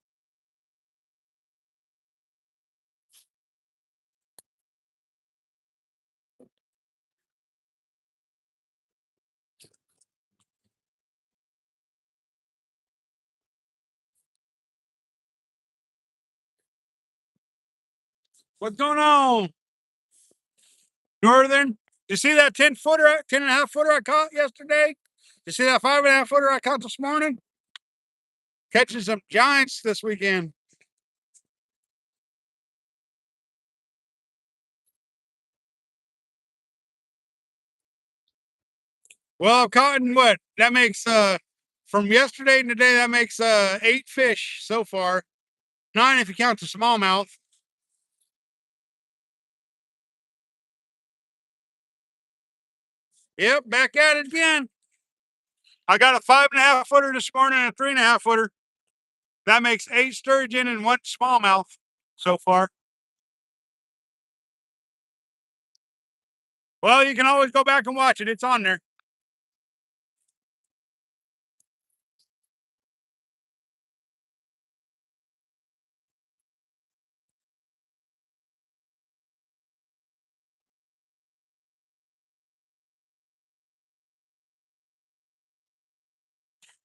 What's going on, Northern? You see that 10 footer, 10.5 footer I caught yesterday? You see that 5.5 footer I caught this morning? catching some giants this weekend. Well, I've caught what? That makes from yesterday to today, that makes 8 fish so far. 9 if you count the smallmouth. Yep, back at it again. I got a 5.5 footer this morning and a 3.5 footer. That makes 8 sturgeon and 1 smallmouth so far. Well, you can always go back and watch it. It's on there.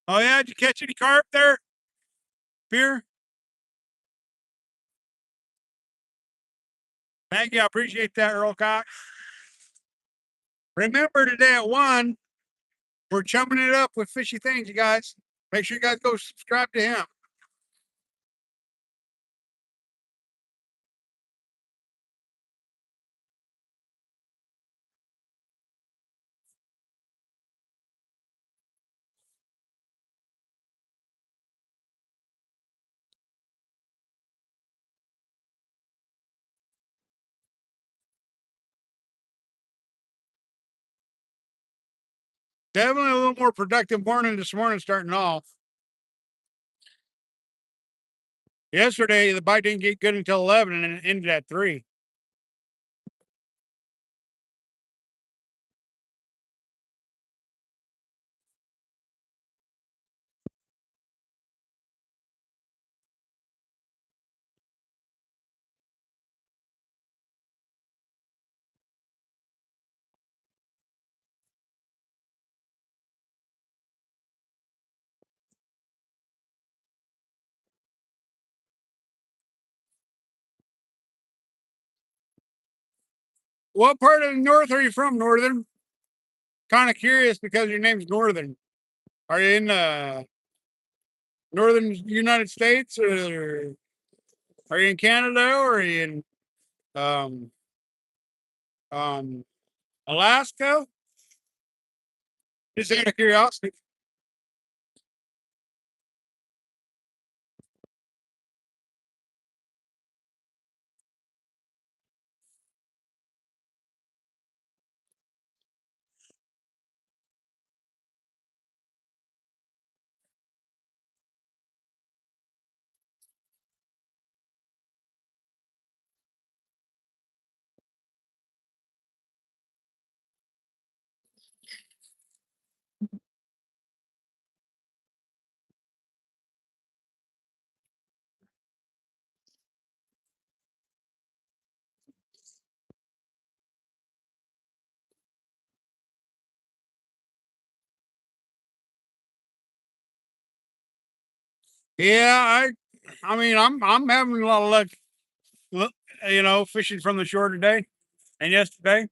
Oh yeah, did you catch any carp there? Beer? Thank you. I appreciate that, Earl Cox. Remember today at 1, we're chumming it up with Fishy Things, you guys. Make sure you guys go subscribe to him. Definitely a little more productive morning this morning starting off. Yesterday, the bite didn't get good until 11 and it ended at 3. What part of the north are you from, Northern? Kind of curious because your name's Northern. Are you in northern United States, or are you in Canada, or are you in um, um, Alaska? Just out of curiosity. Yeah, I mean, I'm having a lot of luck, fishing from the shore today and yesterday.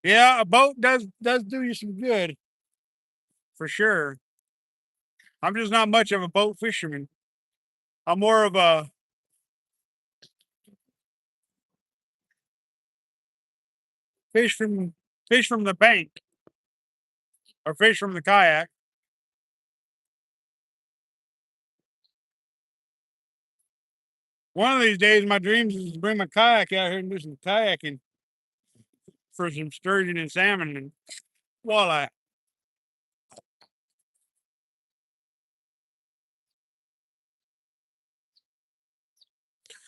Yeah, a boat does do you some good for sure. I'm just not much of a boat fisherman. I'm more of a fish from fish from the bank or fish from the kayak. One of these days, my dreams is to bring my kayak out here and do some kayaking for some sturgeon and salmon and walleye.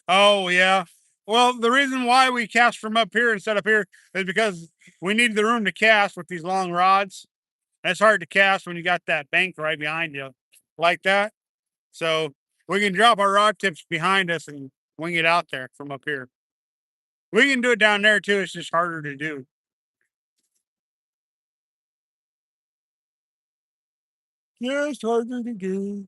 Oh yeah. Well, the reason why we cast from up here instead of here is because we need the room to cast with these long rods. It's hard to cast when you got that bank right behind you like that. So we can drop our rod tips behind us and wing it out there from up here. We can do it down there too. It's just harder to do. Just harder to do.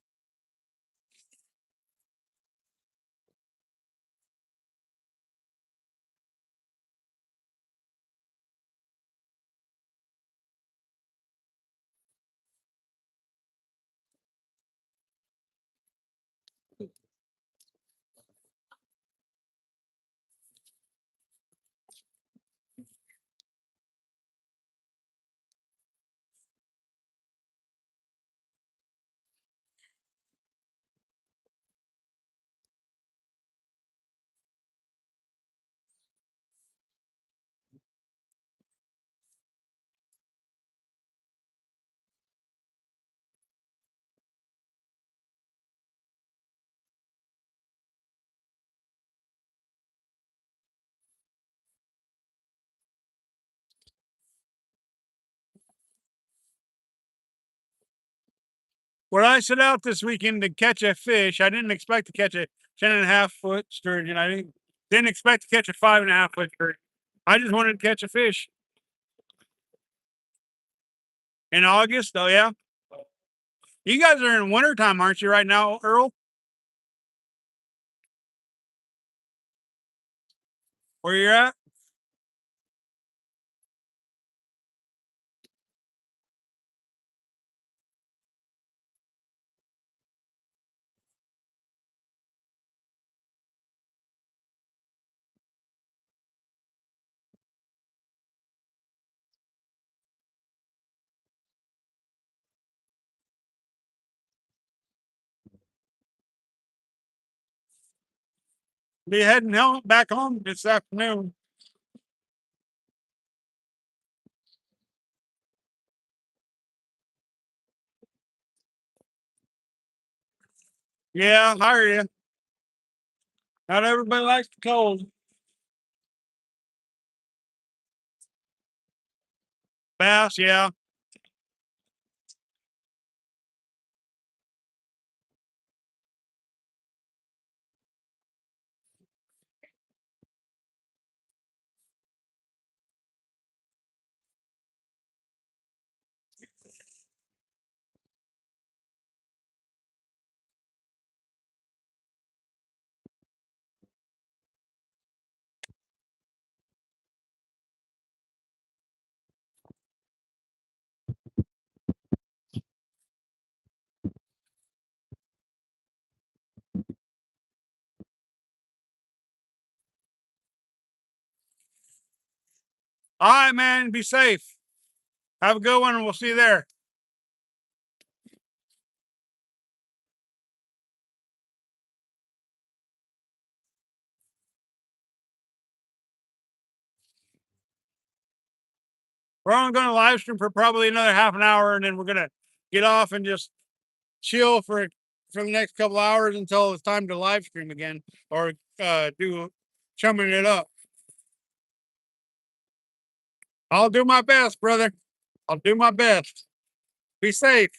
When I set out this weekend to catch a fish, I didn't expect to catch a 10.5 foot sturgeon. I didn't expect to catch a 5.5 foot sturgeon. I just wanted to catch a fish. In August, oh yeah. You guys are in wintertime, aren't you, right now, Earl? Where you're at? Be heading home back home this afternoon. Yeah, I hear you. Not everybody likes the cold. Bass, yeah. All right, man. Be safe. Have a good one, and we'll see you there. We're only going to live stream for probably another half an hour, and then we're going to get off and just chill for the next couple hours until it's time to live stream again or do chumming it up. I'll do my best, brother. I'll do my best. Be safe.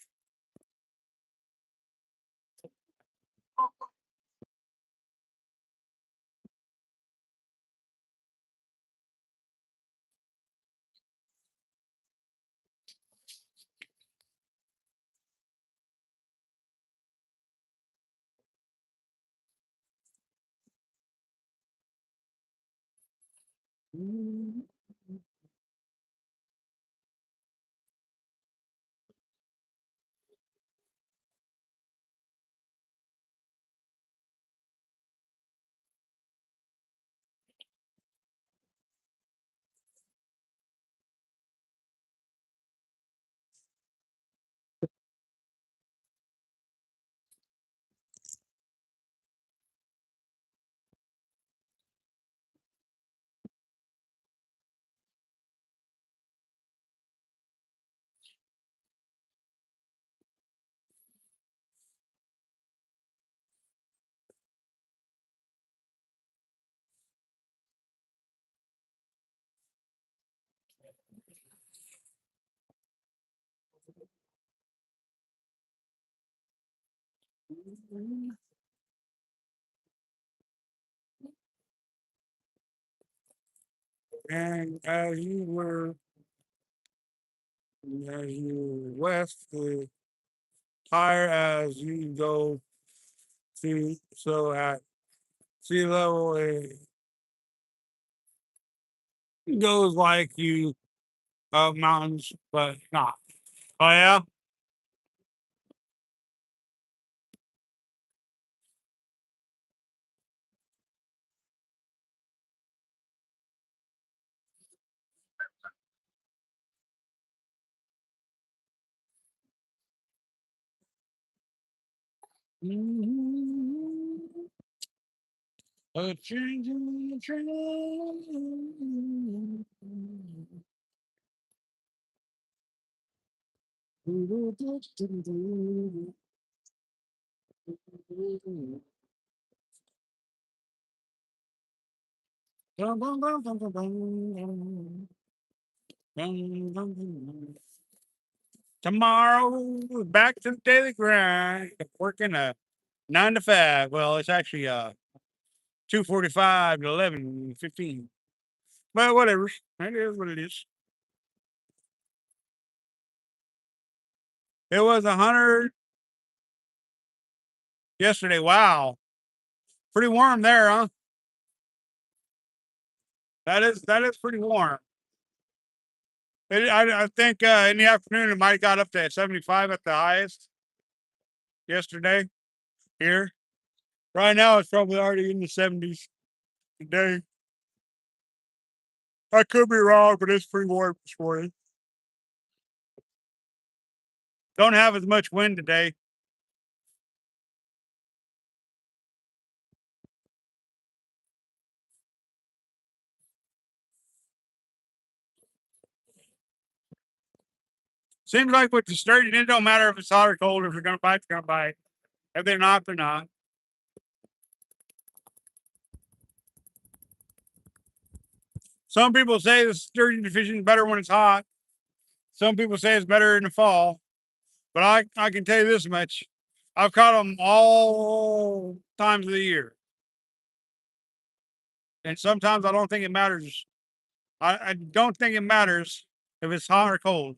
And as you west, the higher as you go to, so at sea level, it goes like you up mountains, but not. Oh yeah. A change in the train. Tomorrow, back to the daily grind. Working a 9 to 5. Well, it's actually 2:45 to 11:15. But whatever. It is what it is. It was 100 yesterday. Wow. Pretty warm there, huh? That is pretty warm. I think in the afternoon it might have got up to 75 at the highest yesterday here. Right now it's probably already in the 70s today. I could be wrong, but it's pretty warm this morning. Don't have as much wind today. Seems like with the sturgeon, it don't matter if it's hot or cold. If they're gonna bite, they're gonna bite. If they're not, they're not. Some people say the sturgeon fishing is better when it's hot. Some people say it's better in the fall. But I can tell you this much: I've caught them all times of the year, and sometimes I don't think it matters. I don't think it matters if it's hot or cold.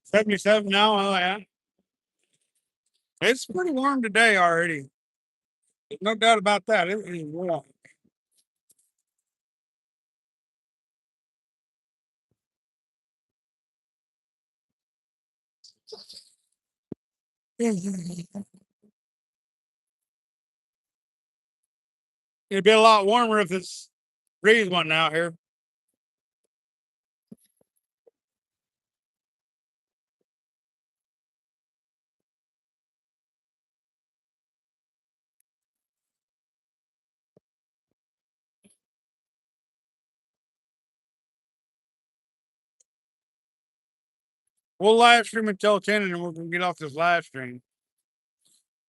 77 now. Oh yeah, it's pretty warm today already. There's no doubt about that. It is warm. It'd be a lot warmer if this breeze wasn't out here. We'll live stream until 10 and then we're gonna get off this live stream.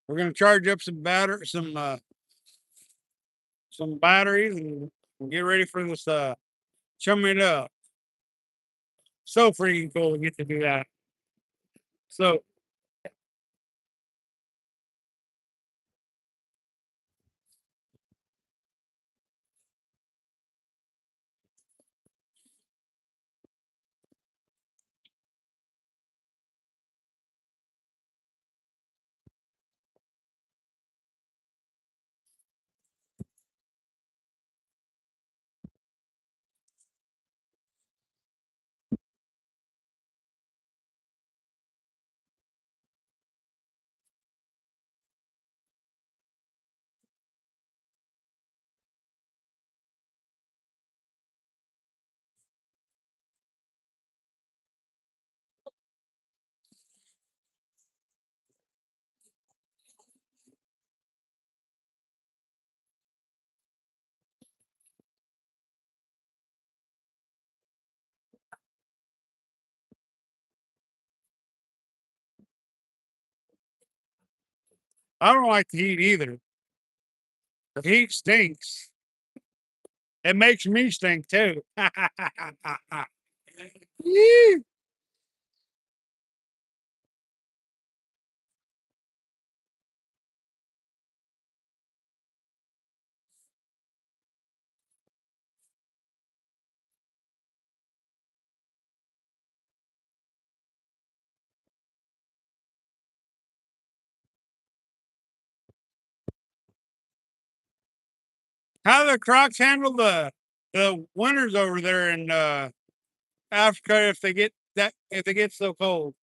We're gonna charge up some batteries and get ready for this chum it up. So freaking cool to get to do that. So 'I don't like the heat either. The heat stinks. It makes me stink too. How the Crocs handle the winters over there in Africa if they get so cold?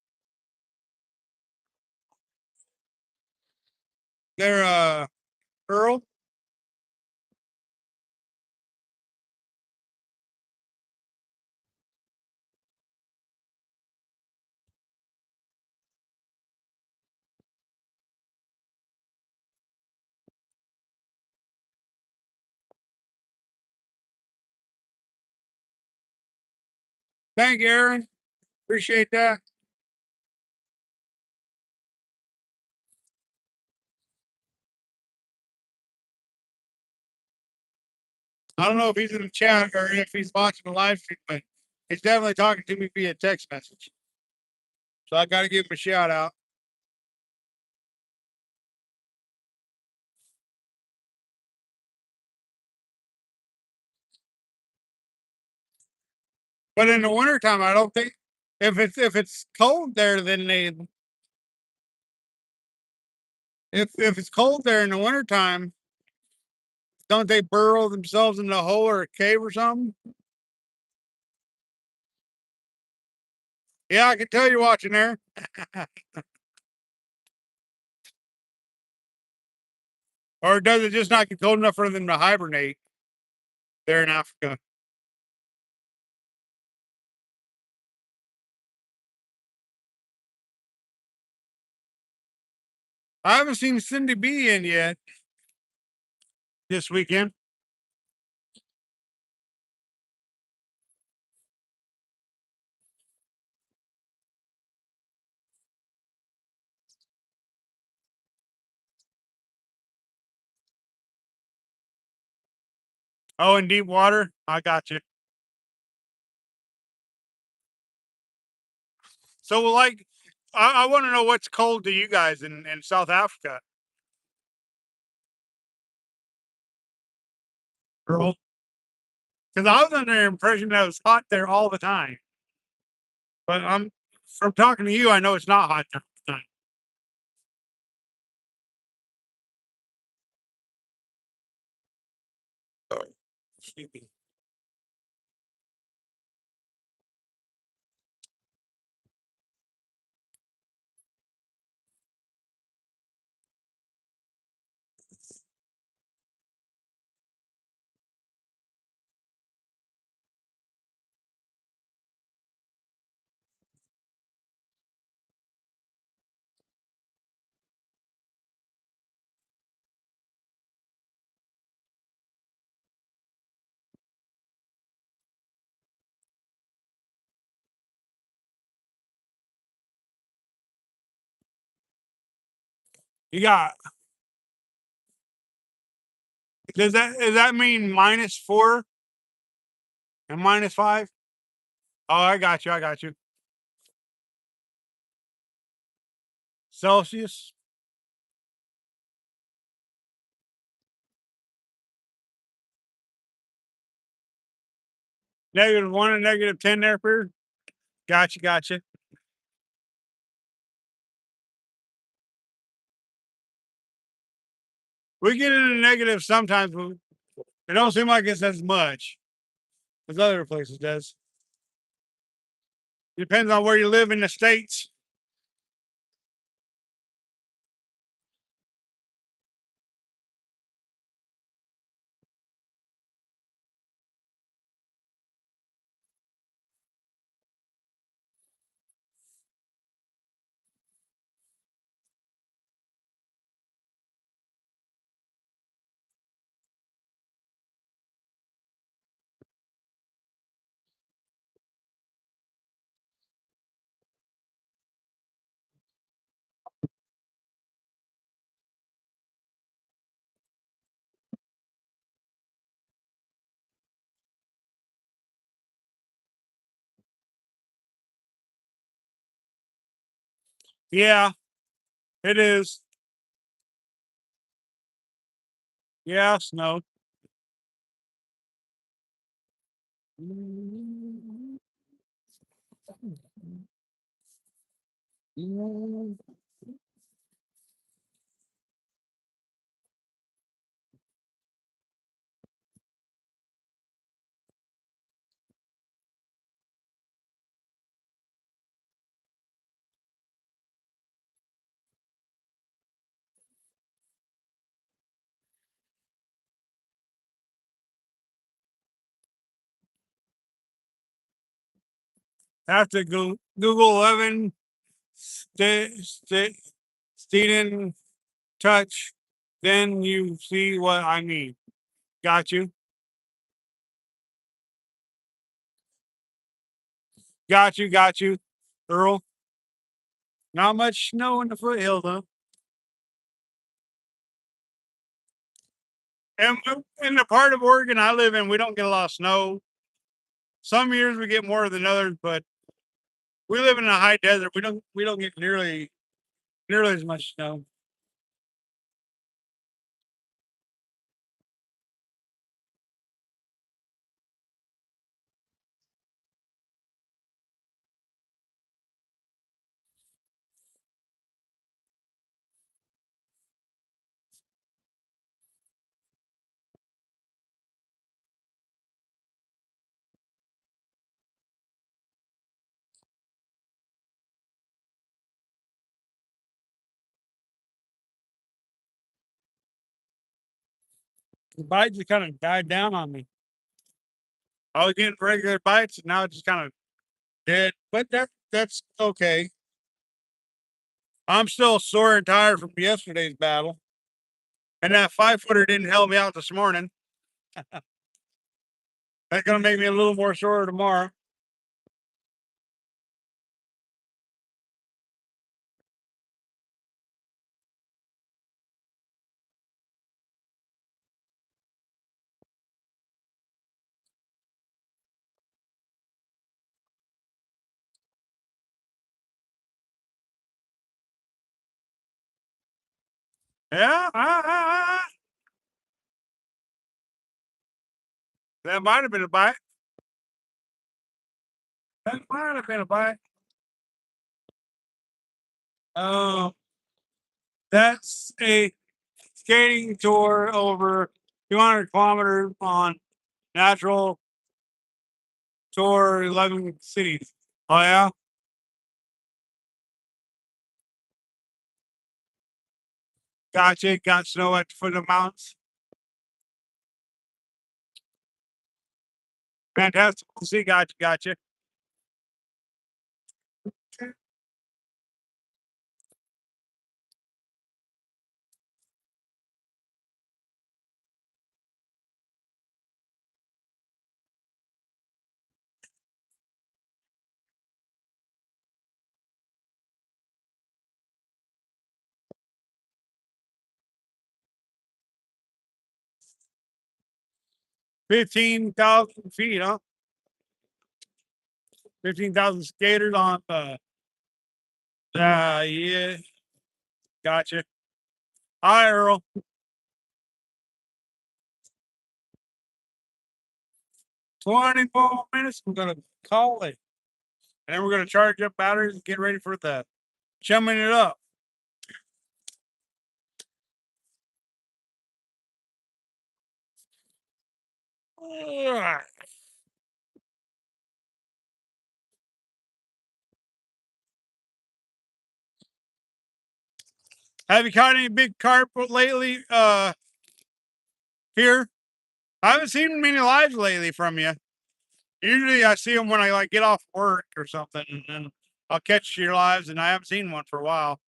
They're Earl. Thank you, Aaron. Appreciate that. I don't know if he's in the chat or if he's watching the live stream, but he's definitely talking to me via text message. So I got to give him a shout out. But in the wintertime, I don't think if it's cold there, then they if it's cold there in the wintertime, don't they burrow themselves in a hole or a cave or something? Yeah, I can tell you're watching there. Or does it just not get cold enough for them to hibernate there in Africa? I haven't seen Cindy B in yet this weekend. Oh, in deep water? I got you. So, like, I want to know what's cold to you guys in South Africa. Because I was under the impression that it was hot there all the time. But I'm from talking to you, I know it's not hot there all the time. Excuse me. You got does that mean -4 and -5? Oh, I got you. I got you. Celsius. -1 and -10 there, for gotcha, gotcha. We get into negative sometimes, but it don't seem like it's as much as other places does. Depends on where you live in the states. Yeah, it is. Yeah, snow. Have to Google 11 Steeden touch. Then you see what I mean. Got you. Got you. Got you. Earl. Not much snow in the foothills, though. And in the part of Oregon I live in, we don't get a lot of snow. Some years we get more than others, but we live in a high desert. We don't get nearly as much snow. The bites just kind of died down on me. I was getting regular bites, and now it's just kind of dead. But that's okay. I'm still sore and tired from yesterday's battle, and that 5-footer didn't help me out this morning. That's gonna make me a little more sore tomorrow. Yeah, that might have been a bite. That might have been a bite. Um, that's a skating tour over 200 kilometers on natural tour 11 cities. Oh yeah, gotcha. Got snow at the foot of the mountains. Fantastic. See, gotcha, gotcha. 15,000 feet, huh? 15,000 skaters on yeah, gotcha. Hi, Earl. 20 more minutes. I'm gonna call it. And then we're gonna charge up batteries and get ready for the chumming it up. Ugh. Have you caught any big carp lately? Here, I haven't seen many lives lately from you. Usually, I see them when I like get off work or something, and then I'll catch your lives, and I haven't seen one for a while.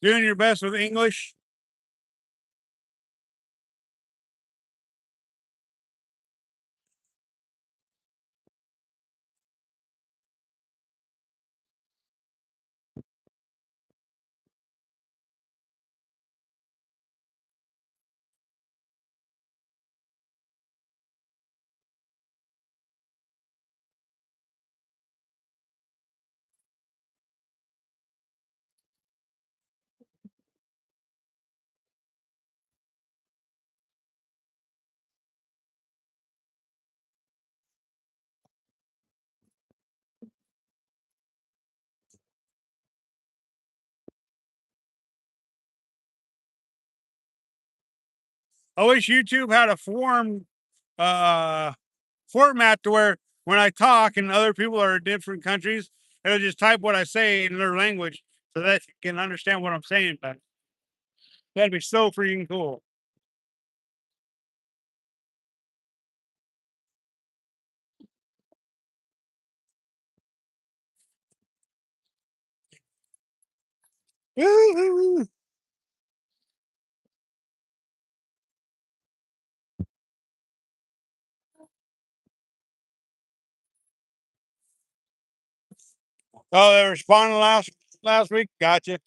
Doing your best with English. I wish YouTube had a uh, format to where when I talk and other people are in different countries, It'll just type what I say in their language so that you can understand what I'm saying. But that'd be so freaking cool. Oh, they responded last week. Gotcha.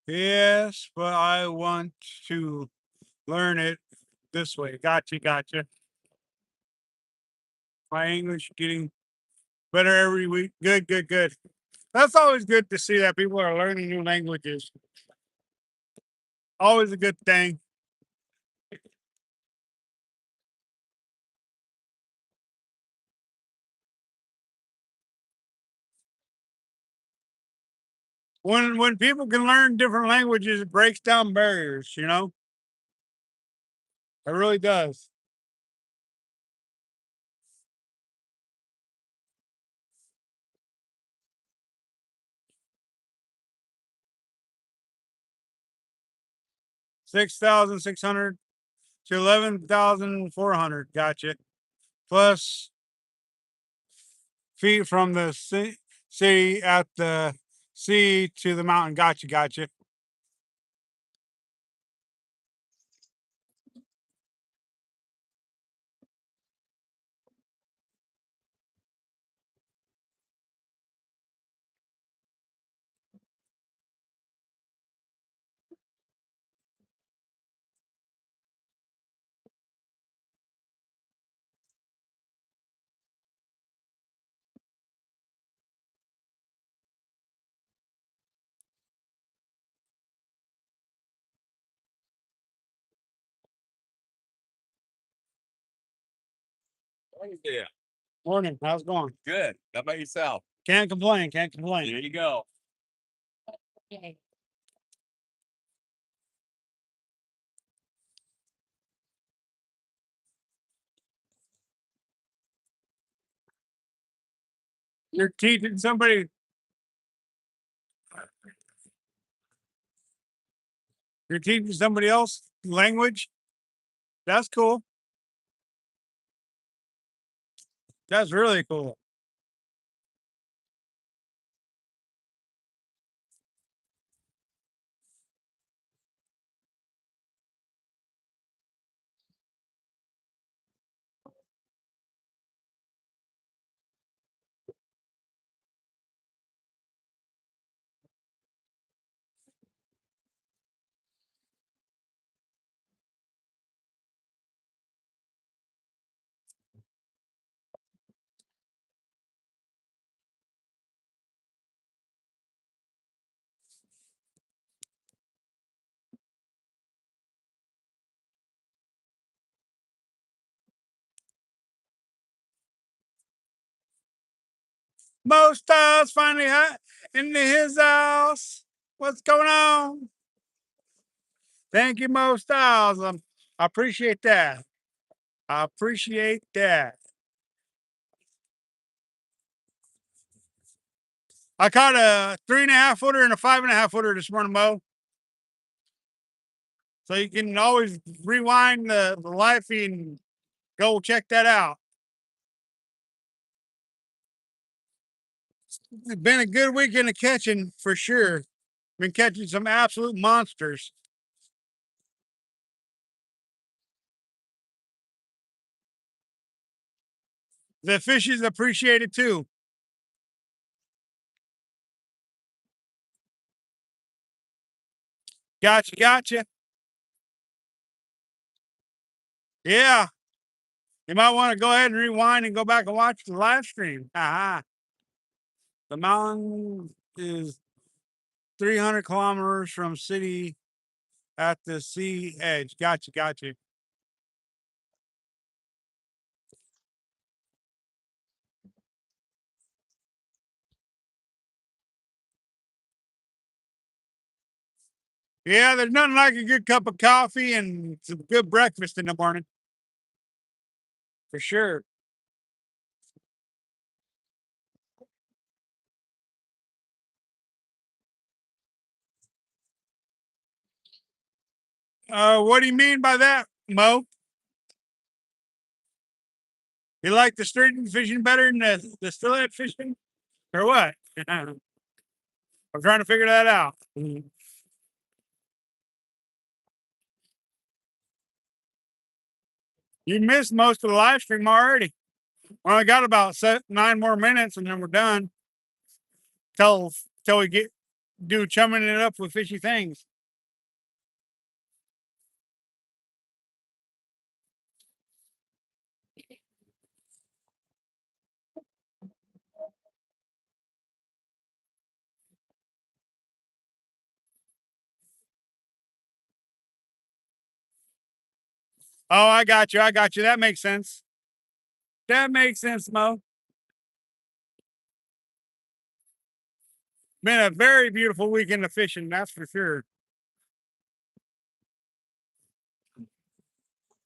Yes, but I want to learn it this way. Gotcha, gotcha. My English getting better every week. Good, good, good. That's always good to see that people are learning new languages. Always a good thing. When people can learn different languages, it breaks down barriers, you know? It really does. 6,600 to 11,400. Gotcha. Plus feet from the city at the sea to the mountain. Gotcha, gotcha. Yeah. Morning. How's it going? Good. How about yourself? Can't complain. Can't complain. There you go. You're teaching somebody. You're teaching somebody else language. That's cool. That's really cool. Mo Styles finally into his house. What's going on? Thank you, Mo Styles. I appreciate that. I appreciate that. I caught a 3.5 footer and a 5.5 footer this morning, Mo. So you can always rewind the live feed and go check that out. It's been a good weekend of catching for sure. Been catching some absolute monsters. The fishes appreciate it too. Gotcha, gotcha. Yeah. You might want to go ahead and rewind and go back and watch the live stream. Aha. The mountain is 300 kilometers from city at the sea edge. Gotcha, gotcha. Yeah, there's nothing like a good cup of coffee and some good breakfast in the morning. For sure. What do you mean by that, Mo? You like the sturgeon fishing better than the steelhead fishing? Or what? I'm trying to figure that out. You missed most of the live stream already. Well, I got about 9 more minutes and then we're done. Till we get do chumming it up with fishy things. Oh, I got you. I got you. That makes sense. That makes sense, Mo. Been a very beautiful weekend of fishing, that's for sure.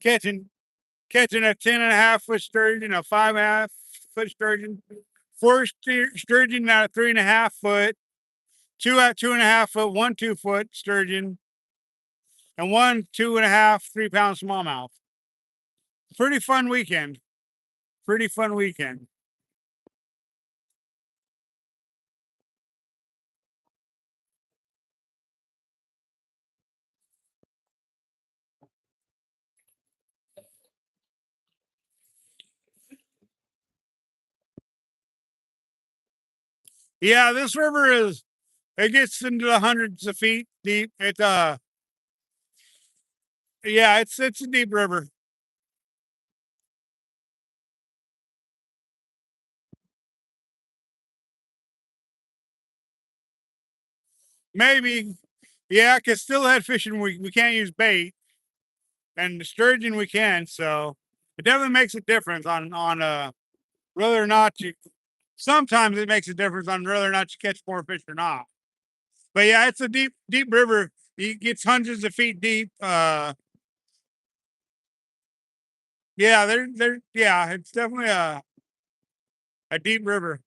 Catching a 10.5 foot sturgeon, a 5.5 foot sturgeon, 4 sturgeon out of 3.5 foot, 2 at 2.5 foot, 1 2-foot sturgeon, and 1 2.5 3-pound smallmouth. Pretty fun weekend. Pretty fun weekend. Yeah, this river it gets into the hundreds of feet deep. Yeah, it's a deep river. Maybe. Yeah, because steelhead fishing we can't use bait. And the sturgeon we can, so it definitely makes a difference on whether or not sometimes it makes a difference on whether or not you catch more fish or not. But yeah, it's a deep river. It gets hundreds of feet deep. Yeah, yeah, it's definitely a deep river.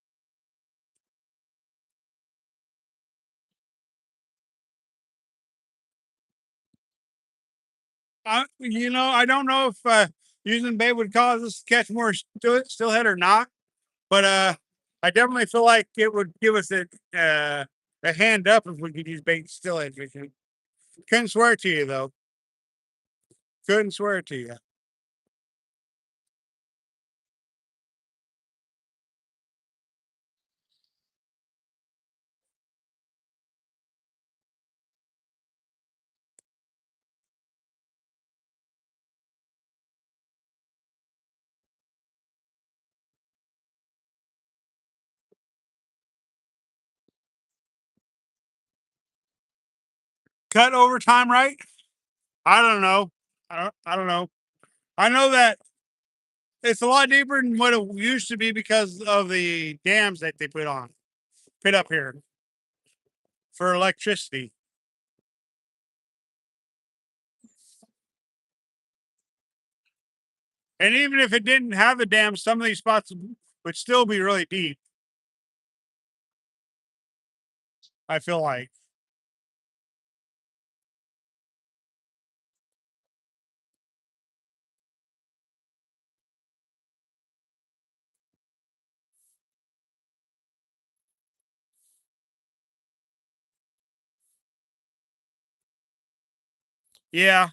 I don't know if using bait would cause us to catch more steelhead or not, but I definitely feel like it would give us a hand up if we could use bait steelhead fishing. Couldn't swear to you though. Couldn't swear to you. Cut overtime, right? I don't know. I don't know. I know that it's a lot deeper than what it used to be because of the dams that they put up here for electricity. And even if it didn't have the dams, some of these spots would still be really deep. I feel like. Yeah.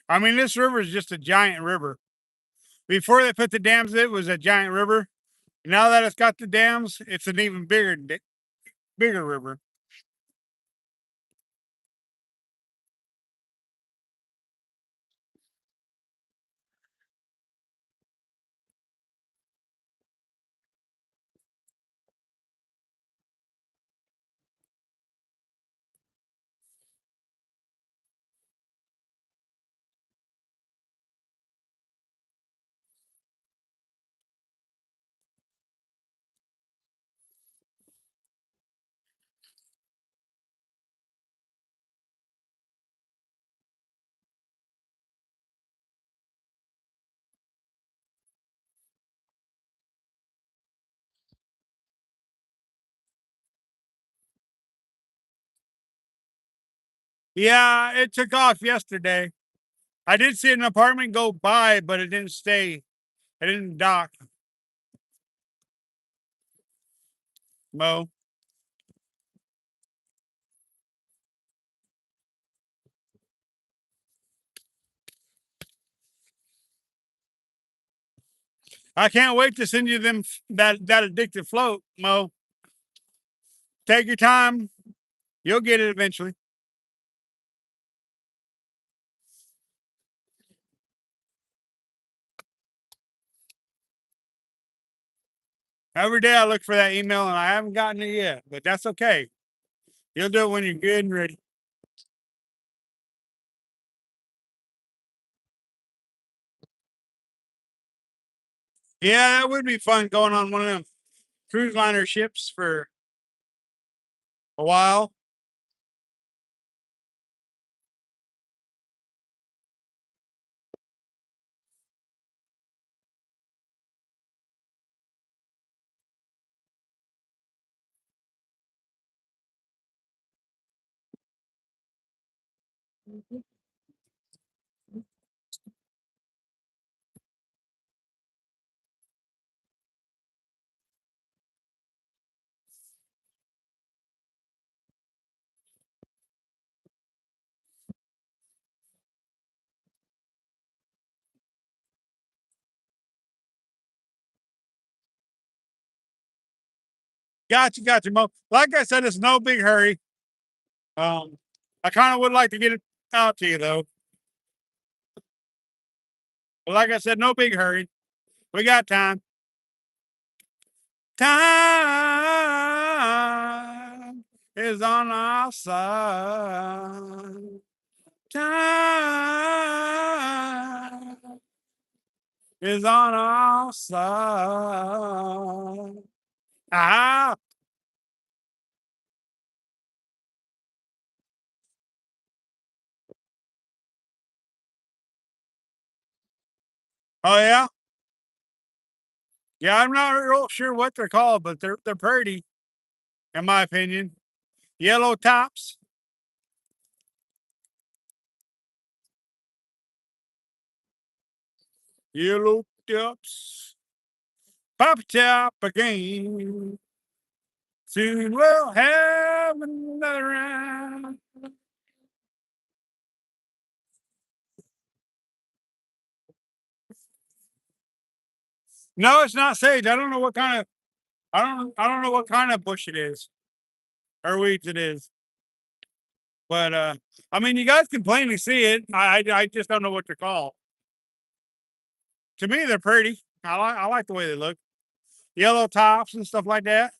I mean, this river is just a giant river. Before they put the dams, it was a giant river. Now that it's got the dams, it's an even bigger river. Yeah, it took off yesterday. I did see an apartment go by, but it didn't stay. It didn't dock. Mo. I can't wait to send you them that addictive float, Mo. Take your time. You'll get it eventually. Every day I look for that email and I haven't gotten it yet, but that's okay. You'll do it when you're good and ready. Yeah, that would be fun going on one of them cruise liner ships for a while. Gotcha, Mo. Like I said, it's no big hurry. Um, I kind of would like to get it out to you though. But like I said, no big hurry. We got time. Time is on our side. Time is on our side. Ah, oh yeah, yeah. I'm not real sure what they're called, but they're pretty, in my opinion. Yellow tops. Yellow tops. Pop top again. Soon we'll have another round. No, it's not sage. I don't know what kind of I don't know what kind of bush it is or weeds it is. But I mean you guys can plainly see it. I just don't know what they're called. To me they're pretty. I like the way they look. Yellow tops and stuff like that.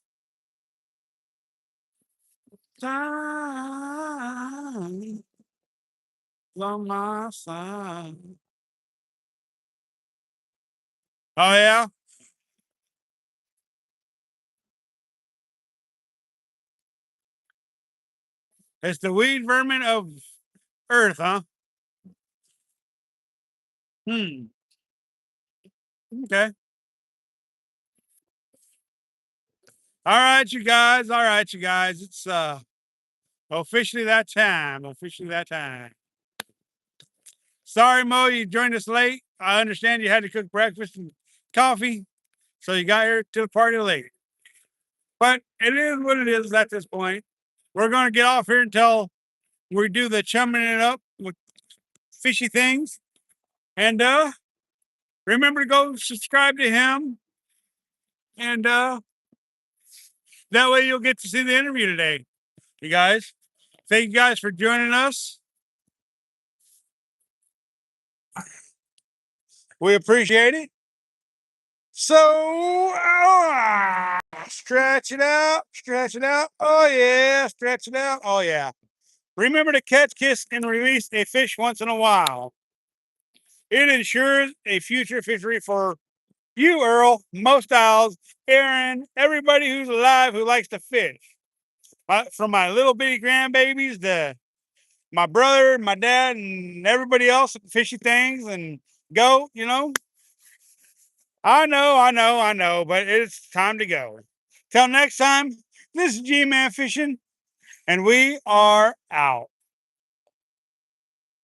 Time on my side. Oh yeah? It's the weed vermin of earth, huh? Hmm. Okay. All right, you guys. All right, you guys. It's officially that time. Officially that time. Sorry, Mo, you joined us late. I understand you had to cook breakfast and coffee, so you got here to the party late. But it is what it is at this point. We're gonna get off here until we do the chumming it up with fishy things. And remember to go subscribe to him. And that way you'll get to see the interview today. You guys. Thank you guys for joining us. We appreciate it. So stretch it out, stretch it out. Oh yeah, stretch it out. Oh yeah. Remember to catch, kiss, and release a fish once in a while. It ensures a future fishery for you, Earl, most owls, Aaron, everybody who's alive who likes to fish. From my little bitty grandbabies to my brother, my dad, and everybody else fishy things and go, I know, but it's time to go. Till next time, this is G Man Fishing, and we are out.